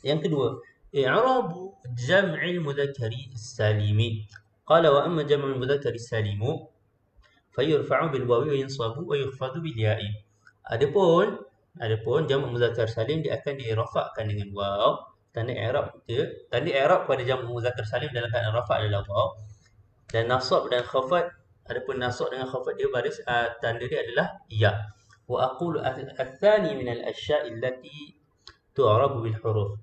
yang kedua, i'rab jam'il mudzakkari salimi. Qala wa amma jam'ul mudzakkari salimu fayurfa'u bil wawi wa yansabu wa yukhfadu bil ya'i. Adapun jamak muzakkar salim dia akan dirafa'kan dengan waw. Tanda i'rab pada jamak muzakkar salim dalam keadaan rafa' adalah waw. Dan nasab dan khafad, adapun nasab dengan khafad dia baris tanda dia adalah ya. Wa aqulu ath-thani min al-asya'i allati tu'rabu bil huruf.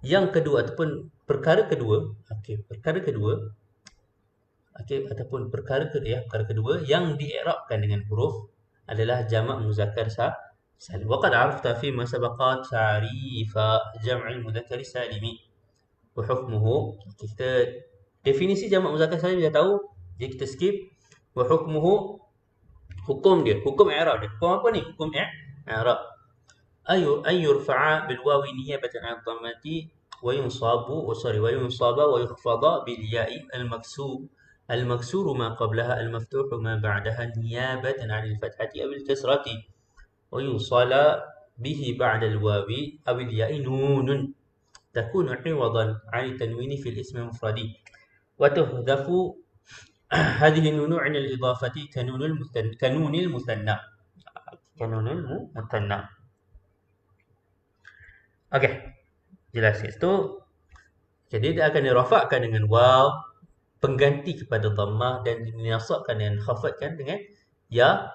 Yang kedua ataupun perkara kedua yang di'irabkan dengan huruf adalah jamak muzakkar salim. Wa qad 'arafta fi ma sabaqa ta'rifa jam'il mudzakkar salimi wa hukmuhu. Kita definisi jamak muzakkar salim dah tahu, jadi kita skip. Wa hukmuhu, hukum i'rab dia. Hukum apa ni? Hukum i'rab. Yurfa'a bil wawi niyabatan 'an dhammati wa yunsaba wa yukhfada bil ya'i al-maksur ma qablaha al-maftuh ma ba'daha niyabatan 'an al-fathati aw al-kasrati wa yusala bihi ba'da al-wawi aw al-ya'i nunun takunu 'iwadan 'an tanwini fil ism al-mufradi wa tuhdhafu hadhihi an-nun 'an al-idafati kanunil musanna. Okey, jelas itu. Jadi dia akan dirafa'kan dengan waw pengganti kepada dhammah dan dinasabkan dan khafadkan dengan ya,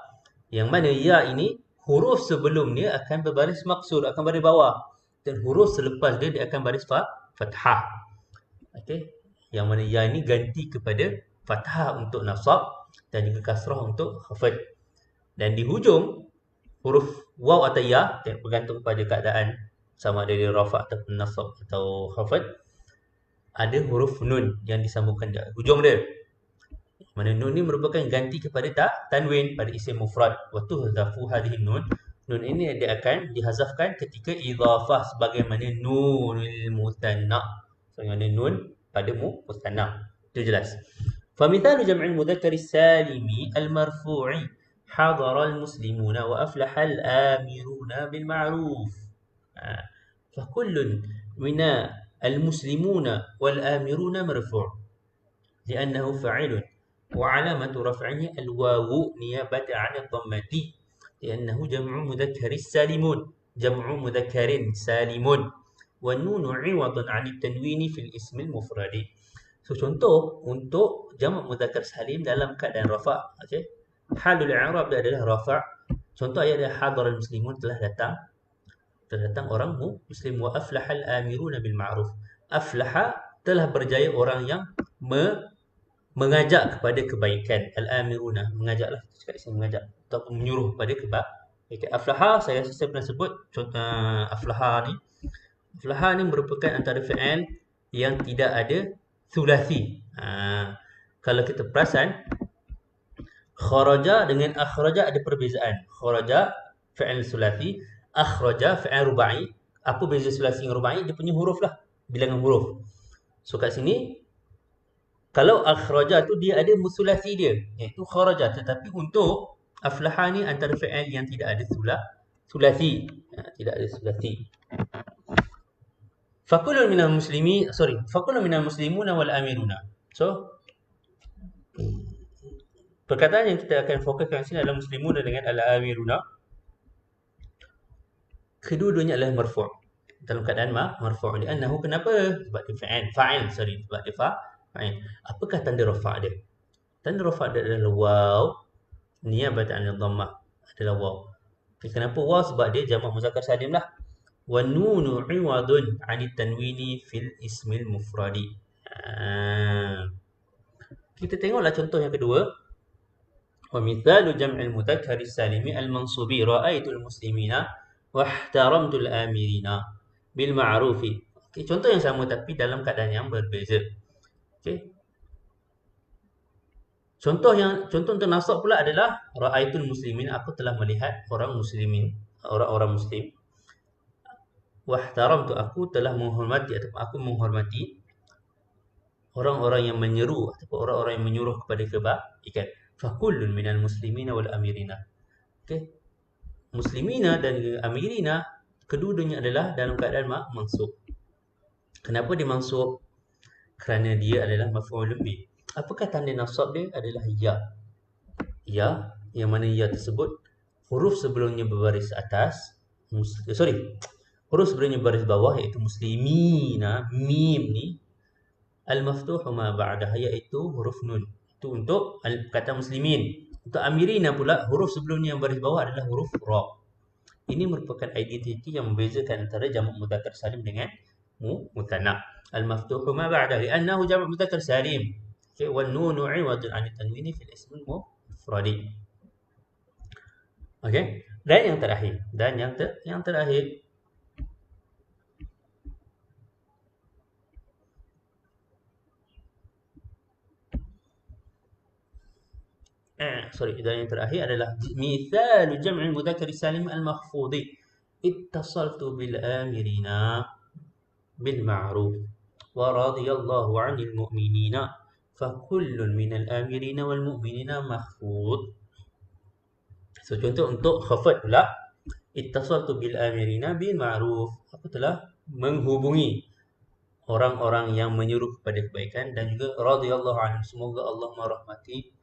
yang mana ya ini huruf sebelumnya akan berbaris maksur, akan baris bawah, dan huruf selepas dia akan baris fathah. Okey, yang mana ya ini ganti kepada fathah untuk nasab dan juga kasrah untuk khafad. Dan di hujung huruf waw atau ya, bergantung pada keadaan sama ada dia rafa' ataupun nasab atau khafad, ada huruf nun yang disambungkan di hujung dia. Mana nun ni merupakan ganti kepada tanwin pada isim mufrad. Wa tuhzafu hadhihi nun. Nun ini dia akan dihazafkan ketika idhafah sebagaimana nunul mutanna. Sebagaimana nun pada mutanna. Itu jelas. فمثال جمع المذكر السالم المرفوع حضر المسلمون وأفلح الآمرون بالمعروف. فكل من المسلمون والآمرون مرفوع لأنه فاعل وعلامة رفعه الواو نيابة عن الضمة لأنه جمع مذكر سالم والنون عوض عن التنوين في الاسم المفرد. So contoh untuk jamak mudzakkar salim dalam keadaan rafa', okey. Halul i'rab dia adalah rafa'. Contoh ayat dia hadaral muslimun, telah datang orang muslim. Wa aflahal amiruna bil ma'ruf. Aflaha, telah berjaya orang yang mengajak kepada kebaikan. Al-amiruna, mengajaklah, kita cakap di sini mengajak ataupun menyuruh kepada kebaikan. Aflaha, saya pernah sebut contoh aflaha ni merupakan antara fi'il yang tidak ada sulasi. Kalau kita perasan, kharaja dengan akhraja ada perbezaan. Kharaja fi'il sulasi, akhraja fi'il rubai. Apa beza sulasi dengan rubai? Dia punya huruf lah, bilangan huruf. So kat sini, kalau akhraja tu dia ada sulasi dia, iaitu kharaja. Tetapi untuk aflaha ni antara fi'il yang tidak ada sulasi. Tidak ada sulasi. Fakulun minal muslimuna wal amiruna. So, perkataan yang kita akan fokuskan sini adalah muslimuna dengan al-amiruna. Kedua-duanya adalah marfu'. Dalam keadaan marfu'. Li'annahu, kenapa? Sebab dia sebab dia fa'il. Apakah tanda rafa' dia? Tanda rafa' dia adalah waw, niyabatan 'anil dhammah, adalah waw. Okay, kenapa waw? Sebab dia jamak muzakkar salim lah. Wa nunu 'iwadun 'anit tanwini fil ismil mufradi. Kita tengoklah contoh yang kedua. Wa mithalu jam'il mudzakkari salimi al-mansubi ra'aitul muslimina wa ihtaramtul amirina bil ma'rufi. Okay, contoh yang sama tapi dalam keadaan yang berbeza. Okay. Contoh untuk nasab pula adalah ra'aitul muslimin, aku telah melihat orang-orang muslim. Wahtaramtu, aku telah menghormati ataupun aku menghormati orang-orang yang menyeru ataupun orang-orang yang menyuruh kepada kebaikan. Fakullun minal muslimina wal amirina. Okey. Muslimina dan amirina, kedua-duanya adalah dalam keadaan mansub. Kenapa dia mansub? Kerana dia adalah maf'ulun bih. Apakah tanda nasab dia? Adalah ya. Ya, yang mana ya tersebut huruf sebelumnya berbaris atas, huruf sebelumnya baris bawah, iaitu muslimina, mim ni, al-maftuhu ma ba'daha, iaitu huruf nun. Itu untuk kata muslimin. Untuk amirina pula, huruf sebelumnya yang baris bawah adalah huruf ra. Ini merupakan identiti yang membezakan antara jamak mudzakkar salim dengan muthanna. Al-maftuhu ma ba'daha li'annahu jamak mudzakkar salim. Okay, wan nunu 'iwadun 'anit tanwini fil ismil mufradi. Okey. Dan yang terakhir, dan yang terakhir adalah mithalu jam'il mudzakkar salim al-makhfudhi ittasaltu bil amirina bil ma'ruf wa radiyallahu 'anil mu'minina fa kullun minal amirina wal mu'minina makhfud. So contoh untuk khafad pula, ittasaltu bil amirina bil ma'ruf, aku telah menghubungi orang-orang yang menyuruh kepada kebaikan, dan juga radiyallahu anhum, semoga Allah merahmati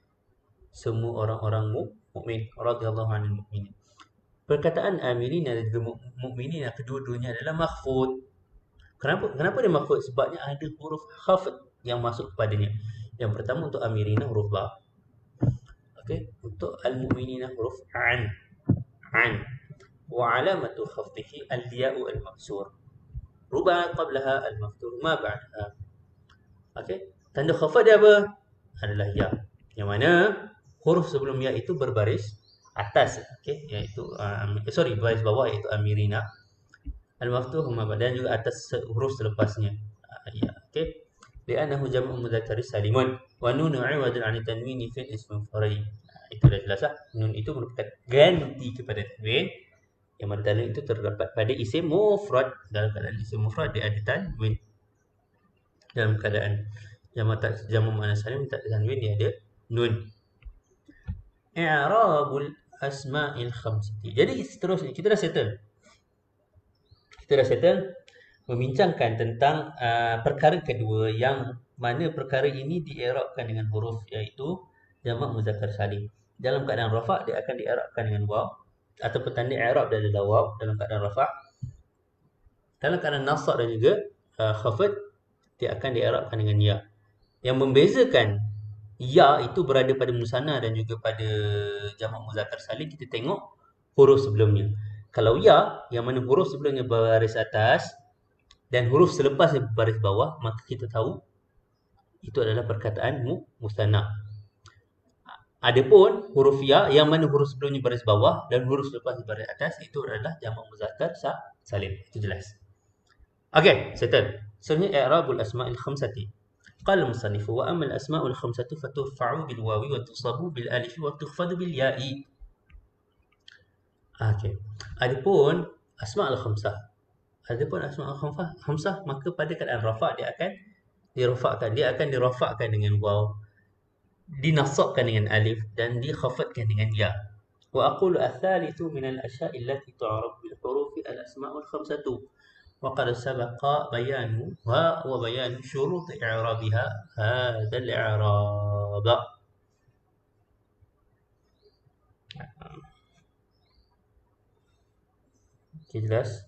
semua orang-orang mukmin, radhiyallahu anil mukminin. Perkataan amirina dan juga mukminina, kedua-duanya adalah makhfud. Kenapa dia makhfud? Sebabnya ada huruf khafd yang masuk kepadanya. Yang pertama untuk amirina huruf ba. Okey, untuk al-mukminina huruf an. Wa alamatu khafdihi al-ya'u al-maksur. Ruba qablaha al-maftuh ma ba'daha. Okey, tanda khafd dia apa? Adalah ya. Yang mana huruf sebelum ya itu berbaris atas, okey, iaitu baris bawah, iaitu amirina. Al-maftuh ma dan juga atas huruf selepasnya. Ya, okey. Li'annahu jam'u mudzakkar salimun wa nunu 'iwadun 'an tanwini fil ismi mufrad. Itu dah jelas lah. Nun itu merupakan ganti kepada tanwin, yang mana tanwin itu terdapat pada isim mufrad. Dalam keadaan isim mufrad dia ada tanwin. Dalam keadaan jamak muannas salim tak ada tanwin, dia ada nun. I'rabul asma'il khamsati. Jadi seterusnya kita dah settle membincangkan tentang perkara kedua, yang mana perkara ini di'irabkan dengan huruf, iaitu jamak muzakkar salim. Dalam keadaan rafa' dia akan di'irabkan dengan waw, ataupun tanda i'rab dia adalah waw dalam keadaan rafa'. Dalam keadaan nasab dan juga khafd dia akan di'irabkan dengan ya. Yang membezakan ya itu berada pada musanna dan juga pada jamak muzakkar salim, kita tengok huruf sebelumnya. Kalau ya, yang mana huruf sebelumnya berbaris atas dan huruf selepasnya berbaris bawah, maka kita tahu itu adalah perkataan musanna. Adapun huruf ya yang mana huruf sebelumnya baris bawah dan huruf selepasnya baris atas, itu adalah jamak muzakkar salim. Itu jelas. Okey, settle. Selanjutnya i'rabul asma'il khamsati. Qala al-musannif wa amma al-asma'ul khamsatu faturfa'u bil wawi wa tusabu bil alif wa tukhfadu bil ya'i. Okey. Adapun asma'ul khamsah. Adapun asma'ul khamsah, maka pada keadaan rafa' dia akan dirafa'kan. Dia akan dirafa'kan dengan waw, dinasabkan dengan alif dan dikhafadkan dengan ya. Wa aqulu ats-tsalitsu min al-asya'i allati tu'rafu bil hurufi al-asma'ul khamsatu. وقد سبق بيانها وبيان شروط إعرابها هذا الإعراب. Jelas?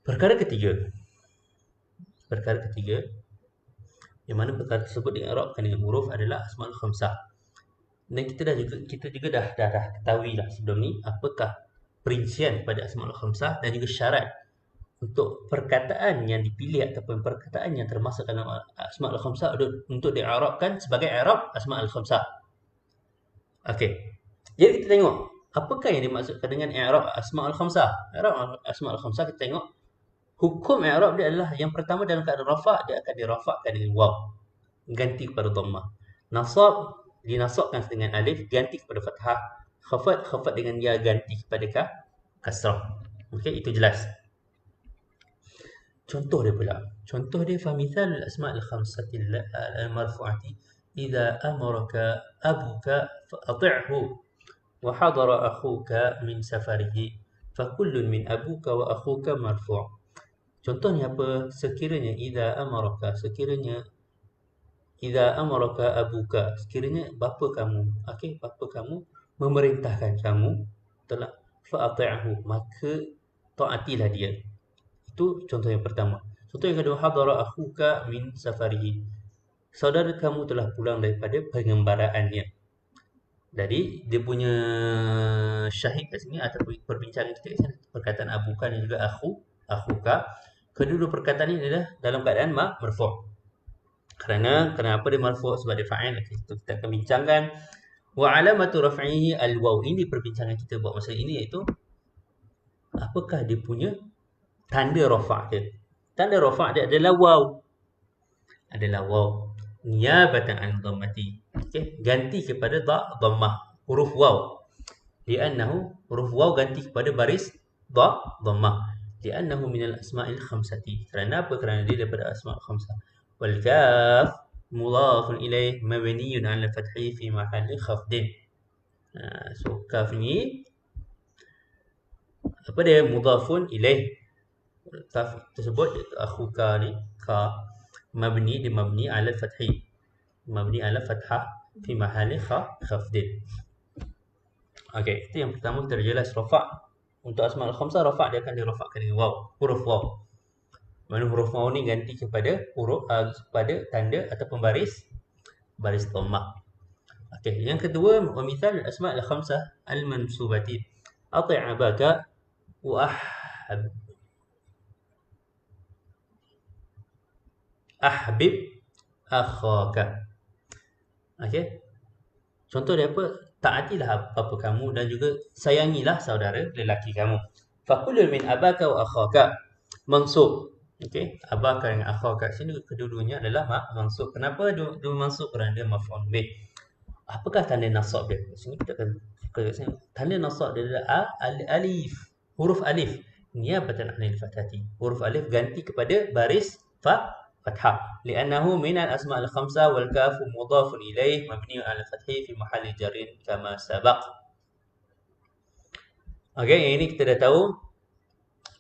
Perkara ketiga, yang mana perkara tersebut di'rabkan dengan huruf adalah asmaul khamsah. Dan kita juga dah ketahui lah sebelum ni apakah perincian pada asmaul khamsah dan juga syarat untuk perkataan yang dipilih ataupun perkataan yang termasuk dalam asmaul khamsah untuk di'rabkan sebagai i'rab asmaul khamsah. Okey. Jadi kita tengok apakah yang dimaksudkan dengan i'rab asmaul khamsah. I'rab asmaul khamsah, kita tengok hukum i'rab dia adalah yang pertama, dalam keadaan rafa' dia akan dirafa'kan dengan waw, ganti kepada dhammah. Nasab dinasabkan dengan alif, ganti kepada fathah. Khafad dengan ya, ganti kepada kasrah. Okey, itu jelas. Contoh dia pula. Contoh dia, famithal al-asma'il khamsati al-marfu'ati idza amaraka abuka fa'ati'hu wa hadara akhuka min safarihi fa kullun min abuka wa akhuka marfu'. Contohnya apa? Sekiranya idza amaraka, idza amaraka abuka, sekiranya bapa kamu, okey, bapa kamu memerintahkan kamu, telah fa'ati'hu, maka taatilah dia. Itu contoh yang pertama. Contoh yang kedua, hadara akhuka min safarihi, saudara kamu telah pulang daripada pengembaraannya. Jadi dia punya syahid kat sini atau perbincangan kita kat sini, perkataan abuka dan juga akhuka. Kedua perkataan ini adalah dalam keadaan marfu'. Kenapa dia marfu'? Sebab dia fa'il. Kita akan bincangkan. Wa alamatu raf'ihi al-waw. Ini perbincangan kita buat masa ini, iaitu apakah dia punya tanda rafa' dia. Tanda rafa' dia adalah waw. Niyabatan an dhammati. Okey, ganti kepada dhammah, huruf waw. Li'annahu huruf waw ganti kepada baris dhammah. Li'annahu minal asma'il khamsati. Kerana apa? Kerana dia daripada asma'il khamsah. والكاف مضاف إليه مبني على الفتح في محل خفض. So kaf ni apa dia? Mudhafun ilaih. Kaf tersebut akhuka ni ka mabni, dia mabni ala fathi, mabni ala fathah fi mahalli khafdin. Okey, itu yang pertama. Kita jelas rafa'. Untuk asmaul khamsah, rafa' dia akan dirafa'kan dengan waw, huruf waw. Mana huruf waw ni ganti kepada huruf kepada tanda ataupun baris dhammah. Okey, yang kedua, wa mithal al-asma' al-khamsah al-mansubati ati' abaka wa ahbib akhaka. Okey. Contoh dia apa? Taatilah bapa kamu dan juga sayangilah saudara lelaki kamu. Fa kullu min abaka wa akhaka mansub. Okey, abaka dengan akhaka sini kedua-duanya adalah mansub. Kenapa dia mansub? Kerana dia maf'ul bih. Apakah tanda nasab dia? Sini kita akan tanda nasab dia adalah alif, huruf alif, niyabatan 'anil fathati. Huruf alif ganti kepada baris fathah. Li'annahu min al-asma' al-khamsah wal kafu mudhafun ilaih mabniun 'ala fathi fi mahalli jarrin kama sabaq. Okey, ini kita dah tahu.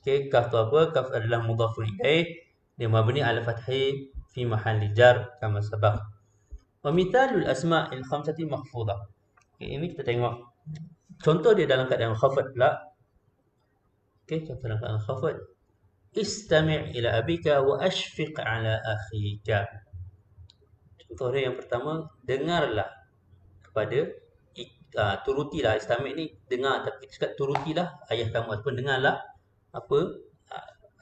Okey, kaf tu apa? Kaf adalah mudhafun ilaih, dia mabni 'ala fathi fi mahalli jar kama sabaq. Wa mithalul asma'il khamsati mahfudhah. Okay, ini kita tengok contoh dia dalam keadaan khafad pula. Okey, contoh dalam keadaan khafad. Istami' ila abika wa ashfiq ala akhika. Contoh dia yang pertama, dengarlah kepada turutilah. Istami' ni dengar, tapi kita cakap turutilah ayah kamu ataupun dengarlah apa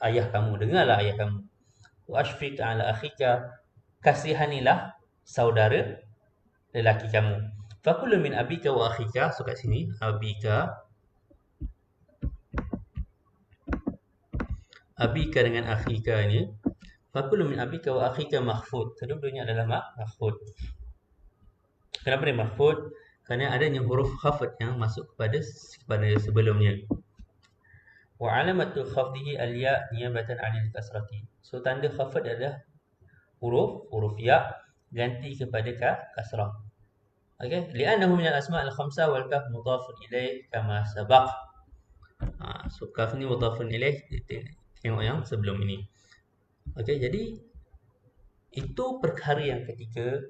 ayah kamu, dengarlah ayah kamu. Wa ashfiq ala akhika, kasihanilah saudara lelaki kamu. Fakullu min abika wa akhika. So kat sini abika dengan akhika ni, fakullu min abika wa akhika mahfud. Kedua-duanya adalah mahfud. Kenapa dia mahfud? Kerana adanya huruf khafd yang masuk kepada sebelumnya. Wa alamatu khafdihi al-ya niyabatan 'anil kasrati. So tanda khafd adalah huruf ya ganti kepada kasrah. Okey, li'annahu min al-asma' al-khamsah wal kaf mudhafun ilaih kama sabaq. So kaf ni mudhafun ilaih, tengok yang sebelum ini. Okey, jadi itu perkara yang ketiga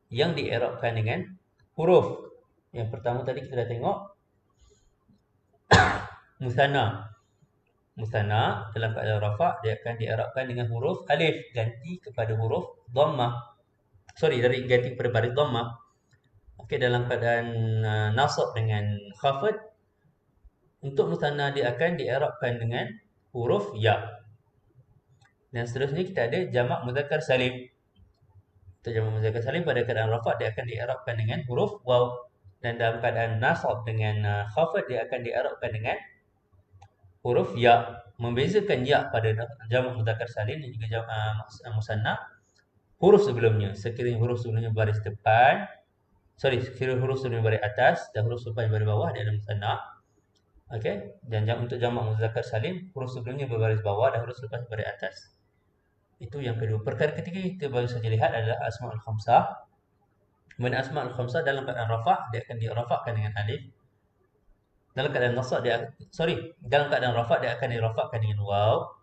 yang di-i'rabkan dengan huruf. Yang pertama tadi kita dah tengok musanna. Musanna dalam keadaan rafa' dia akan di-i'rabkan dengan huruf alif ganti kepada huruf dhammah. Ganti kepada baris dhammah. Okey, dalam keadaan nasab dengan khafd, untuk musanna dia akan di-i'rabkan dengan huruf ya. Dan seterusnya kita ada jamak muzakkar salim. Untuk jamak muzakkar salim pada keadaan rafa' dia akan di-i'rabkan dengan huruf waw. Dan dalam keadaan nasab dengan khafd dia akan di-i'rabkan dengan huruf ya. Membezakan ya pada jamak muzakkar salim dan juga jamak musanna, huruf sebelumnya. Sekiranya huruf sebelumnya baris depan, sekiranya huruf sebelumnya baris atas dan huruf depan baris bawah, dia adalah musanna. Okey, dan untuk jamak muzakkar salim, huruf sebelumnya berbaris bawah dan huruf lepas baris atas. Itu yang kedua. Perkara ketiga kita baru saja lihat adalah asma'ul khamsah. Mana asma'ul khamsah dalam keadaan rafa' dia akan dirafa'kan dengan alif. Dalam keadaan nasab dalam keadaan rafa' dia akan dirafa'kan dengan waw.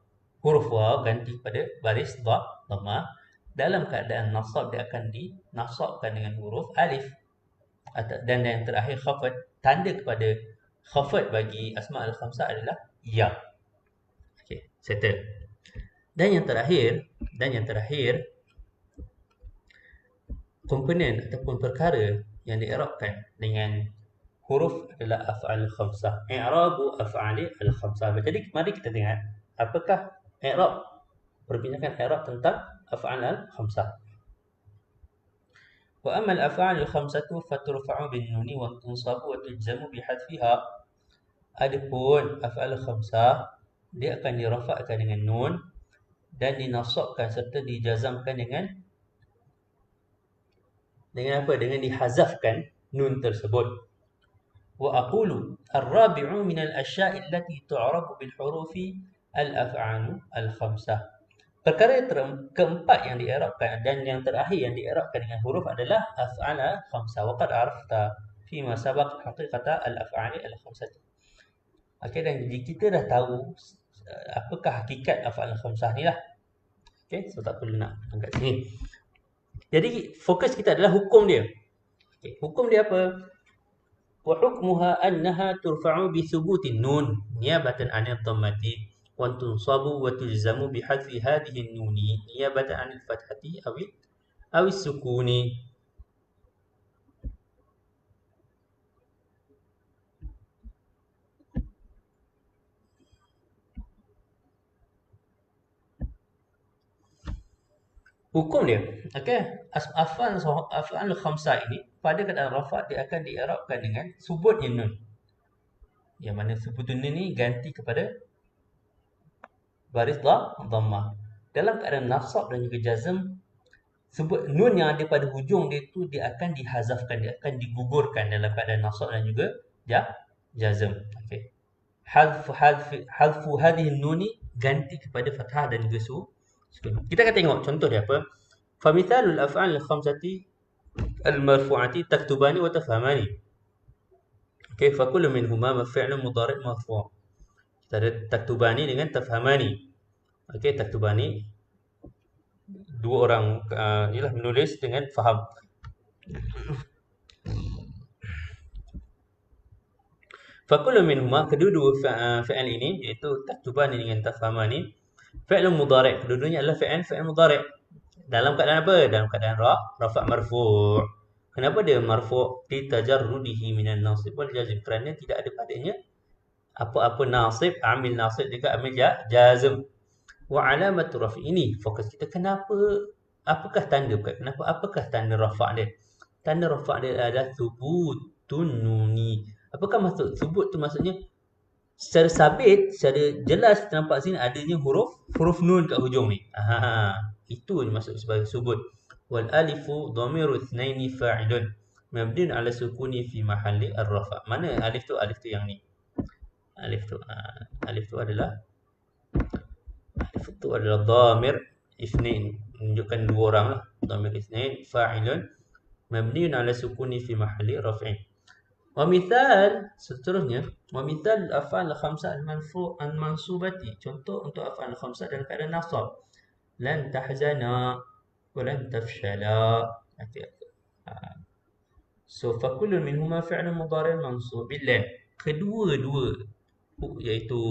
Huruf waw ganti pada baris dhammah. Dalam keadaan nasab dia akan dinasabkan dengan huruf alif. Dan yang terakhir khafd. Tanda kepada khafd bagi asma'ul khamsah adalah ya. Okey, settle. Dan yang terakhir komponen ataupun perkara yang di-i'rabkan dengan huruf adalah af'al khamsah. I'rabu af'ali al-khamsah. Jadi mari kita tengok apakah i'rab, perbincangan i'rab tentang af'al al-khamsah. Wa amma al-af'al al-khamsatu faturfa'u bin nuni wa tunsabu wa tujzamu bi hadfiha. Adapun af'al al-khamsah dia akan dirafa'kan dengan nun dan dinasabkan serta dijazamkan dengan apa? Dengan dihazafkan nun tersebut. Wa aqulu ar-rabi'u min al-asya'i allati tu'rabu bil hurufi al-af'alu al-khamsah. Perkara keempat yang di-i'rabkan dan yang terakhir yang di-i'rabkan dengan huruf adalah af'al al-khamsah. Wa qad arafta fi ma sabaq haqiqata al-af'ali al-khamsah. Okey, dan jadi kita dah tahu apakah hakikat af'al al-khamsah ni lah. Okey, so tak perlu nak angkat sini. Jadi fokus kita adalah hukum dia. Okey, hukum dia apa? Wa hukmuha annaha turfa'u bi thubutin nun niyabatan 'anil dhammati wa tunsabu wa tulzamu bi hadfi hadhihi an-nuni niyabatan 'anil fathati aw as-sukuni. Hukum dia, okey, af'al khamsah ini pada keadaan rafa' dia akan di-i'rabkan dengan subutnya nun. Yang mana subutun nun ni ganti kepada baris dhammah. Dalam keadaan nasab dan juga jazm, sebut nun yang ada pada hujung dia tu dia akan dihazafkan, dia akan digugurkan dalam keadaan nasab dan juga jazm. Okey. Hadfu hadhihi nuni ganti kepada fathah dan juga kita akan tengok contoh dia apa. Famithalul af'al al-khamsati al-marfu'ati taktubani wa tafhamani. Okey, fa kullu minhuma fi'lun mudhari' marfu'. Kita ada taktubani dengan tafhamani. Okey, taktubani dua orang inilah menulis dengan faham. Fakullu minhuma, kedua-dua fi'il ini, iaitu taktubani dengan tafhamani, fi'il mudhari'. Kedua-duanya adalah fi'il mudhari'. Dalam keadaan apa? Dalam keadaan rafa' marfu'. Kenapa dia marfu'? Litajarrudihi minan nasib wal jazm. Kerana tidak ada padanya apa-apa nasib, amil nasib juga amil jazm. Wa alamatu rafi'. Ini fokus kita. Apakah tanda? Apakah tanda rafa' dia? Tanda rafa' dia adalah thubutun nuni. Apakah maksud thubut tu? Maksudnya secara sabit, secara jelas nampak sini adanya huruf nun kat hujung ni. Itu yang maksud sebagai subut. Wal alifu dhamiru itsnaini fa'ilun mabniun ala sukuni fi mahalli ar-rafa'. Mana alif tu? Alif tu yang ni. Alif tu adalah dhamir itsnain. Menunjukkan dua orang lah. Dhamir itsnain fa'ilun mabniun ala sukuni fi mahalli raf'in. Wa mithal, seterusnya, wa mithal af'al khamsah al-mansubati. Contoh untuk af'al khamsah dalam keadaan nasab. Lan tahzana wa lan tafshala. So fa kullu minhuma fi'lun mudhari' mansub bil lam. Kedua-dua, iaitu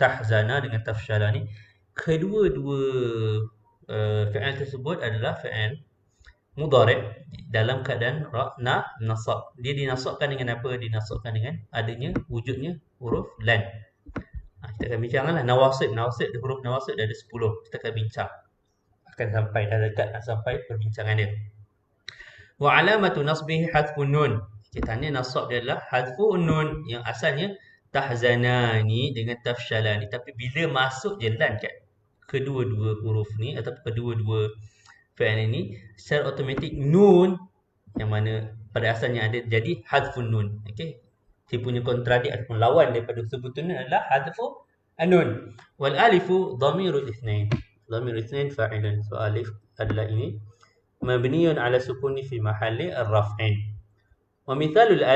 tahzana dengan tafshala ni, kedua-dua fi'il tersebut adalah fi'il mudhari' dalam keadaan nasab. Dia dinasabkan dengan apa? Dinasabkan dengan adanya wujudnya huruf lan. Kita akan bincanglah nawasib. Huruf nawasib dah ada 10. Kita akan bincang. Akan sampai dah dekat nak sampai perbincangan dia. Wa alamatu nasbihi hadfun nun. Kita tanya nasab dia adalah hadfun nun, yang asalnya tahzanani dengan tafshalani, tapi bila masuk je lan kat kedua-dua huruf ni atau kedua-dua fi'il ini, secara automatik nun yang mana pada asalnya ada jadi hadfun nun. Okey. Dia punya kontradik ataupun lawan daripada sebutun adalah hadfu an-nun. Wal alifu dhamirul itsnain. Dhamirul itsnain fa'ilun. So alif adalah ini mabniun ala sukuni fi mahalli ar-raf'in. Wa mithalul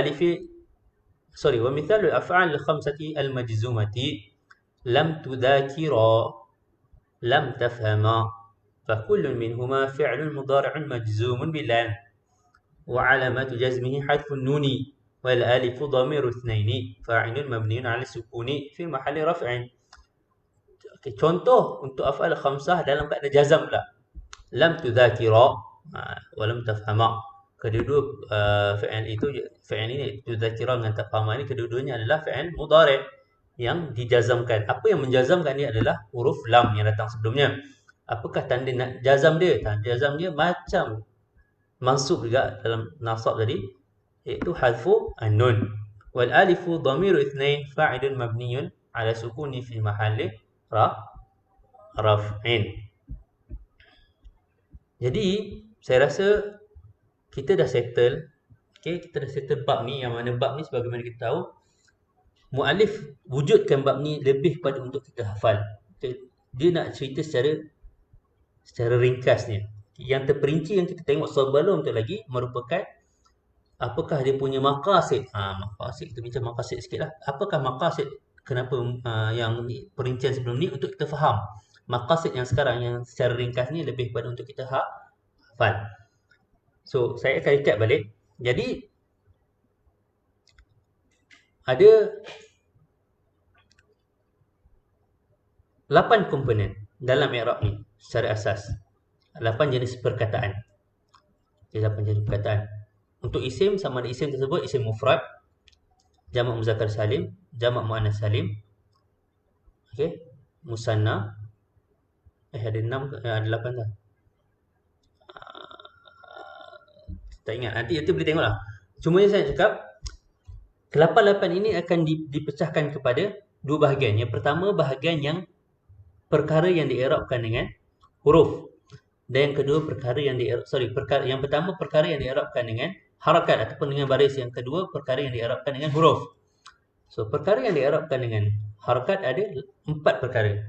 af'al al-khamsati al-majzumati lam tudhakira, lam tafhama. فكل منهما فعل مضارع مجزوم بلام وعلامة جزمه حذف النون والالف ضمير اثنين فاعل مبني على السكون في محل رفع. Contoh untuk af'al khamsah dalam keadaan jazam pula. Lam tudhakira wa lam tafhama. Kedua-dua fi'il ini tudhakira dengan tafhama ini, kedua-duanya adalah fi'il mudhari' yang dijazamkan. Apa yang menjazamkan ini adalah huruf lam yang datang sebelumnya. Apakah tanda nak jazam dia? Tanda jazam dia macam mansub juga dalam nasab tadi, iaitu hadfu an-nun. Wal alifu dhamiru itsnain fa'ilun mabniyun ala sukuni fi mahalli raf'in. Jadi saya rasa kita dah settle. Okey, kita dah settle bab ni, yang mana bab ni sebagaimana kita tahu muallif wujudkan bab ni lebih pada untuk kita hafal. Okay. Dia nak cerita secara ringkasnya. Yang terperinci yang kita tengok sebelum tu lagi merupakan apakah dia punya maqasid. Maqasid, kita bincang maqasid sikitlah. Apakah maqasid? Kenapa yang perincian sebelum ni untuk kita faham. Maqasid yang sekarang yang secara ringkas ni lebih pada untuk kita hafal. So, saya akan recap balik. Jadi ada 8 komponen dalam i'rab ni secara asas. 8 jenis perkataan. Okay, 8 jenis perkataan. Untuk isim, sama ada isim tersebut isim mufrad, jamak muzakkar salim, jamak muannas salim. Okey, musanna. Ada 6 ada 8 dah. Tak ingat. Nanti boleh tengoklah. Cuma saya cakap ke-8 ini akan dipecahkan kepada dua bahagian. Yang pertama, bahagian yang perkara yang di'irabkan dengan huruf, dan yang kedua yang pertama perkara yang di'irabkan dengan harakat ataupun dengan baris, yang kedua perkara yang di'irabkan dengan huruf. So perkara yang di'irabkan dengan harakat ada 4 perkara,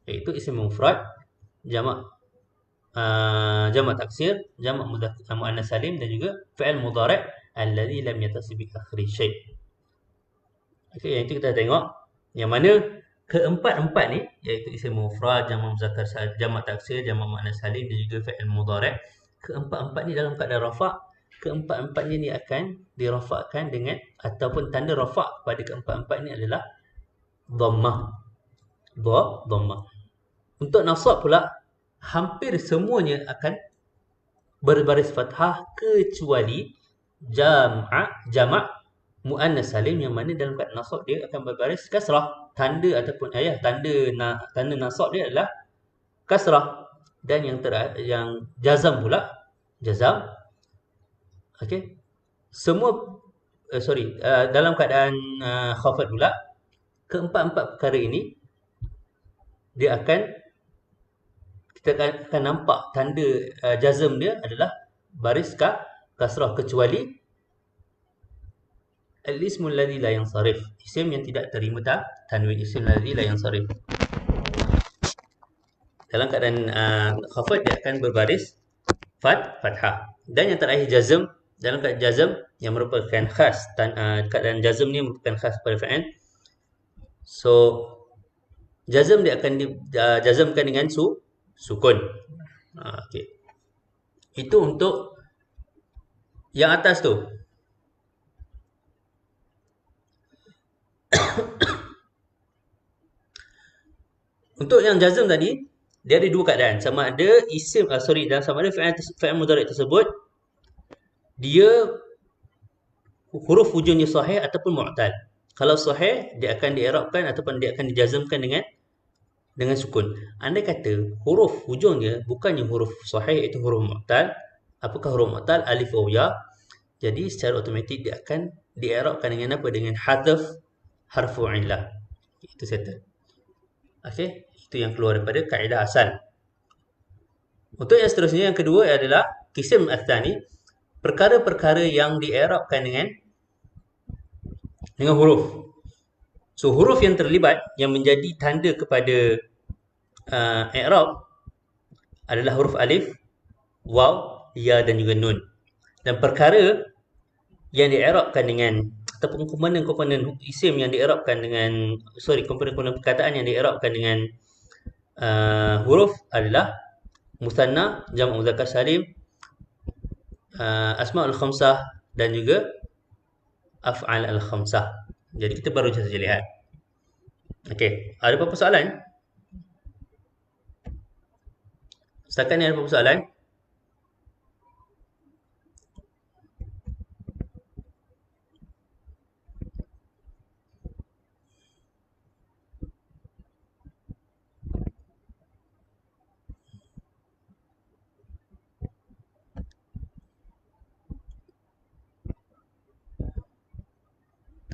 iaitu isim mufrad, jamak taksir, jamak muannas salim, dan juga fi'il mudhari' alladhi lam yatasib bi akhiri syai'. Okey, yang itu kita tengok yang mana keempat-empat ni, iaitu isim mufrad, jamak muzakkar salim, jamak taksir, jamak muannas salim, dan juga fi'il mudhari'. Keempat-empat ni dalam keadaan rafa', keempat-empatnya ni akan dirafakkan dengan, ataupun tanda rafak pada keempat-empat ni adalah dhammah. Dhammah. Untuk nasab pula, hampir semuanya akan berbaris fathah kecuali jamak muannas salim, yang mana dalam keadaan nasab dia akan berbaris kasrah. Tanda ataupun tanda nasab dia adalah kasrah. Dan yang jazam pula, okey, semua dalam keadaan khafad pula, keempat-empat perkara ini dia kita akan nampak tanda jazm dia adalah baris kasrah, kecuali al-ismul ladzi la yansarif, isim yang tidak terima tanwin, isim ladzi la yansarif. Dalam keadaan khafad dia akan berbaris fathah. Dan yang terakhir jazm. Dalam keadaan jazm yang merupakan khas, keadaan jazm ni merupakan khas pada fa'il. So jazm dia akan dijazmkan dengan sukun. Okey. Itu untuk yang atas tu. Untuk yang jazm tadi, dia ada dua keadaan. Sama ada sama ada fa'il mudhari' tersebut dia huruf hujungnya sahih ataupun mu'tal. Kalau sahih, dia akan di'irabkan ataupun dia akan dijazmkan dengan sukun. Andai kata huruf hujungnya bukannya huruf sahih, iaitu huruf mu'tal. Apakah huruf mu'tal? Alif waw ya. Jadi secara automatik dia akan di'irabkan dengan apa? Dengan hadaf harfu illah. Itu settle. Okey, itu yang keluar daripada kaedah asal. Untuk yang seterusnya, yang kedua adalah qism ats-tsani, perkara-perkara yang di'irabkan dengan huruf. So huruf yang terlibat yang menjadi tanda kepada i'rab adalah huruf alif, waw, ya dan juga nun. Dan perkara yang di'irabkan dengan, ataupun komponen-komponen isim yang di'irabkan dengan, komponen-komponen perkataan yang di'irabkan dengan huruf adalah musanna, jamak muzakkar salim, asmaul khamsah dan juga af'al al-khamsah. Jadi kita baru saja lihat. Okey, ada apa-apa soalan? Setakat ni ada apa-apa soalan?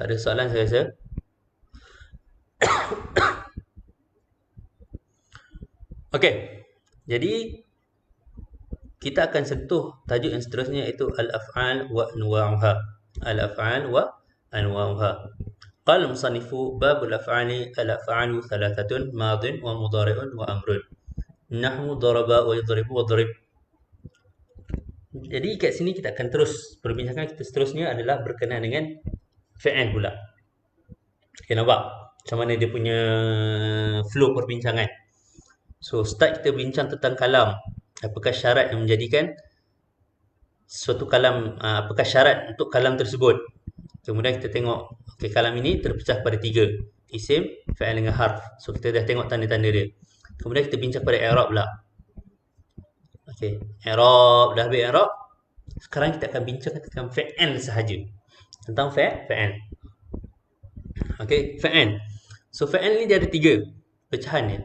Tak ada soalan saya rasa. Okey. Jadi kita akan sentuh tajuk yang seterusnya, iaitu al-af'al wa anwa'uha. Al-af'al wa anwa'uha. Qala al-musannifu babul af'ali al-af'alu thalathatun madin wa mudhari'un wa amrun. Nahwu daraba wa yadribu wa darib. Jadi kat sini kita akan terus perbincangan kita seterusnya adalah berkenaan dengan fi'il pula. Okay, nampak macam mana dia punya flow perbincangan. So start kita bincang tentang kalam. Apakah syarat yang menjadikan suatu kalam, apakah syarat untuk kalam tersebut. Kemudian kita tengok, okay, kalam ini terpecah pada 3. Isim, fi'il dengan harf. So kita dah tengok tanda-tanda dia. Kemudian kita bincang pada i'rab pula. Okay, i'rab, dah habis i'rab. Sekarang kita akan bincang tentang fi'il sahaja. Tentang fi'il. Okey, fi'il. So fi'il ni dia ada 3 pecahan dia.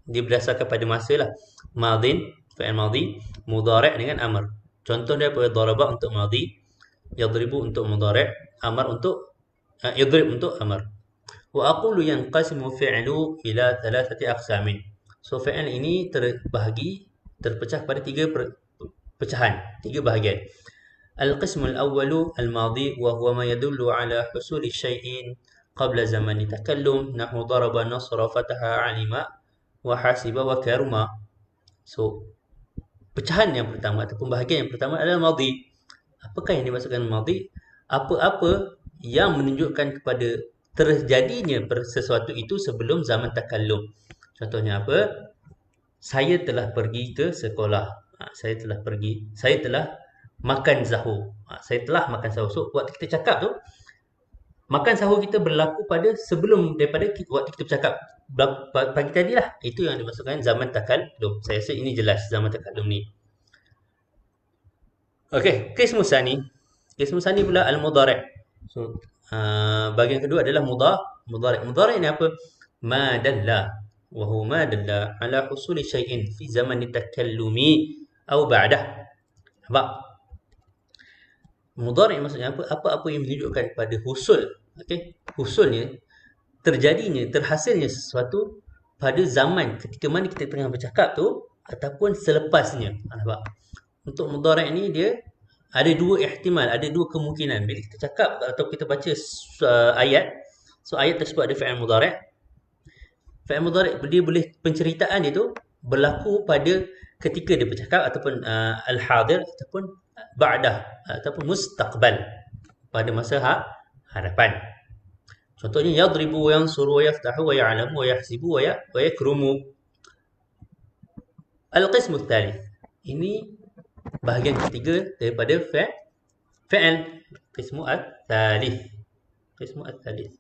Dia berdasarkan pada masa lah. Madin, fi'il madhi, mudhari' dengan amr. Contoh dia pada daraba untuk madhi, yadribu untuk mudhari', amr untuk yadrib untuk amr. Wa aqulu yanqasimu fi'lu ila 3 aqsamin. So fi'il ini terpecah pada 3 pecahan, 3 bahagian. القسم الأول الماضي وهو ما يدل على حصول الشيء قبل زمن التكلم نحو ضرب نصر فتح علم وحاسب وكرم. So pecahan yang pertama ataupun bahagian yang pertama adalah madhi. Apakah yang dimaksudkan madhi? Apa-apa yang menunjukkan kepada terjadinya sesuatu itu sebelum zaman takallum. Contohnya apa? Saya telah pergi ke sekolah. Saya telah makan sahur. Saya telah makan sahur. So, waktu kita cakap tu, makan sahur kita berlaku pada sebelum daripada waktu kita bercakap pagi tadi lah. Itu yang dimaksudkan zaman takallum. Saya rasa ini jelas zaman takallum ni. Okey, qismu sani. Qismu sani pula al-mudhari'. So, bahagian kedua adalah mudhari'. Mudhari' ni apa? Ma dalla wa huwa ma dalla ala husuli syai'in fi zaman takallumi atau ba'dah. Nampak? Mudhari' maksudnya apa? Apa-apa yang menunjukkan kepada husul. Okey, husulnya, terjadinya, terhasilnya sesuatu pada zaman ketika mana kita tengah bercakap tu ataupun selepasnya. Nampak? Untuk mudhari' ni dia ada dua ihtimal, ada dua kemungkinan. Bila kita cakap atau kita baca ayat, so ayat tersebut ada fi'il mudhari'. Fi'il mudhari' dia boleh, penceritaan dia tu berlaku pada ketika dia bercakap ataupun al-hadir ataupun ba'dah ataupun mustaqbal, pada masa hadapan. Contohnya yadribu wa yansuru wa yaftahu wa ya'lamu wa yahsibu wa yakrumu. Al-qismu tsalits. Ini bahagian ketiga daripada fi'il. Qismu at-tsalits. Qismu at-tsalits.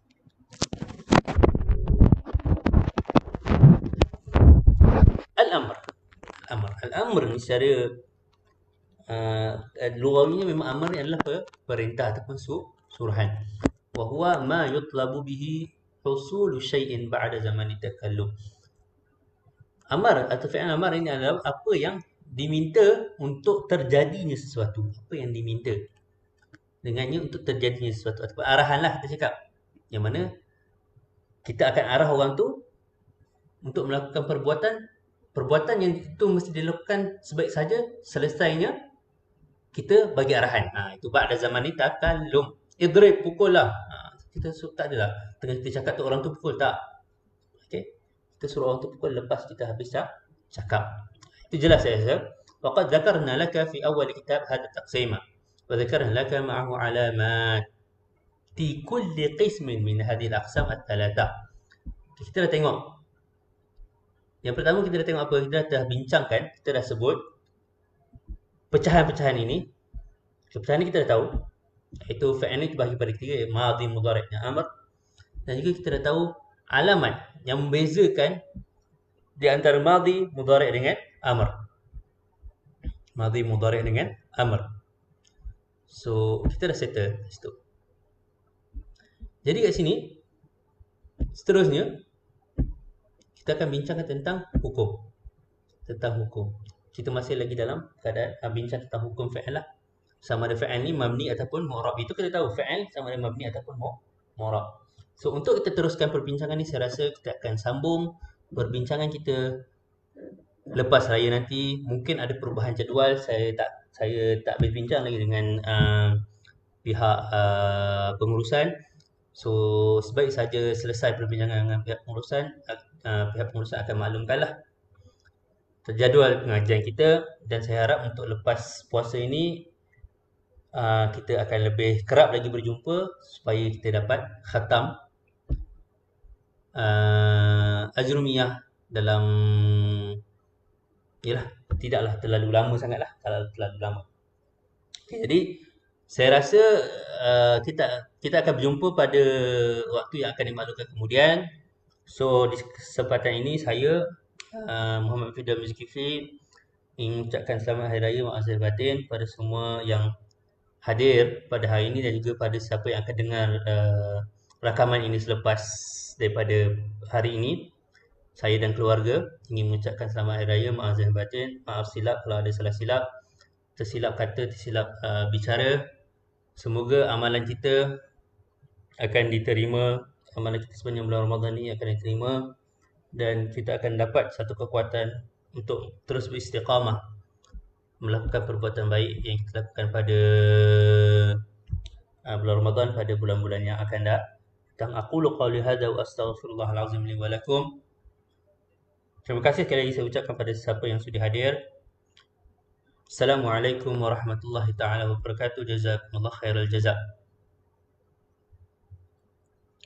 Al-amr. Al-amr ni secara lughawinya memang amr ni adalah perintah ataupun suruhan. Wa huwa ma yutlabu bihi husulu syai'in ba'da zaman takallum. Amar atau fi'il amar ini adalah apa yang diminta untuk terjadinya sesuatu. Apa yang diminta dengannya untuk terjadinya sesuatu. Ataupun arahan lah kita cakap. Yang mana kita akan arah orang tu untuk melakukan perbuatan yang itu mesti dilakukan sebaik saja selesainya kita bagi arahan. Itu ba'da zaman ni takallum. Idrib, pukul lah. Kita tak adalah tengah kita cakap tu orang tu pukul, tak. Okey. Kita suruh orang tu pukul lepas kita habis cakap. Itu jelas saya rasa. Waqad dzakarna laka fi awal kitab hadha taqsima. Wa dzakarna laka ma'ahu alamat fi kulli qismin min hadhihi al-aqsam at-thalatha. Kita dah tengok. Yang pertama kita dah tengok apa? Kita dah bincangkan, kita dah sebut pecahan-pecahan ini. Pecahan ini kita dah tahu. Itu fi'il ni terbahagi pada tiga, madhi, mudhari' dan amr. Dan juga kita dah tahu alamat yang membezakan di antara madhi, mudhari' dengan amr. Madhi, mudhari' dengan amr. So, kita dah settle di situ. Jadi kat sini, seterusnya, kita akan bincangkan tentang hukum. Tentang hukum. Kita masih lagi dalam keadaan bincang tentang hukum fi'il lah. Sama ada fi'il ni mabni ataupun mu'rab. Itu kita tahu fi'il sama ada mabni ataupun mu'rab. So untuk kita teruskan perbincangan ni, saya rasa kita akan sambung perbincangan kita lepas raya nanti. Mungkin ada perubahan jadual. Saya tak berbincang lagi dengan pihak pengurusan. So sebaik saja selesai perbincangan dengan pihak pengurusan, pihak pengurusan akan maklumkanlah jadual pengajian kita. Dan saya harap untuk lepas puasa ini kita akan lebih kerap lagi berjumpa supaya kita dapat khatam Ajrumiyah dalam, yalah, tidaklah terlalu lama sangatlah, kalau terlalu lama. Okay, jadi saya rasa kita akan berjumpa pada waktu yang akan dimaklumkan kemudian. So di kesempatan ini saya Muhammad Firdaus Zulkifli ingin mengucapkan selamat hari raya maaf zahir batin pada semua yang hadir pada hari ini dan juga pada siapa yang akan dengar rakaman ini selepas daripada hari ini. Saya dan keluarga ingin mengucapkan selamat hari raya maaf zahir batin, maaf silap kalau ada salah silap, tersilap kata, tersilap bicara. Semoga amalan kita akan diterima, amalan kita sepanjang bulan Ramadan ini akan diterima dan kita akan dapat satu kekuatan untuk terus beristiqamah melakukan perbuatan baik yang kita lakukan pada bulan Ramadan, pada bulan-bulan yang akan datang. Aqulu qawli hadza wa astaghfirullahal azim li wa lakum. Terima kasih sekali lagi saya ucapkan pada siapa yang sudah hadir. Assalamualaikum warahmatullahi taala wabarakatuh. Jazakumullah khairal jazak.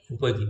Jumpa lagi.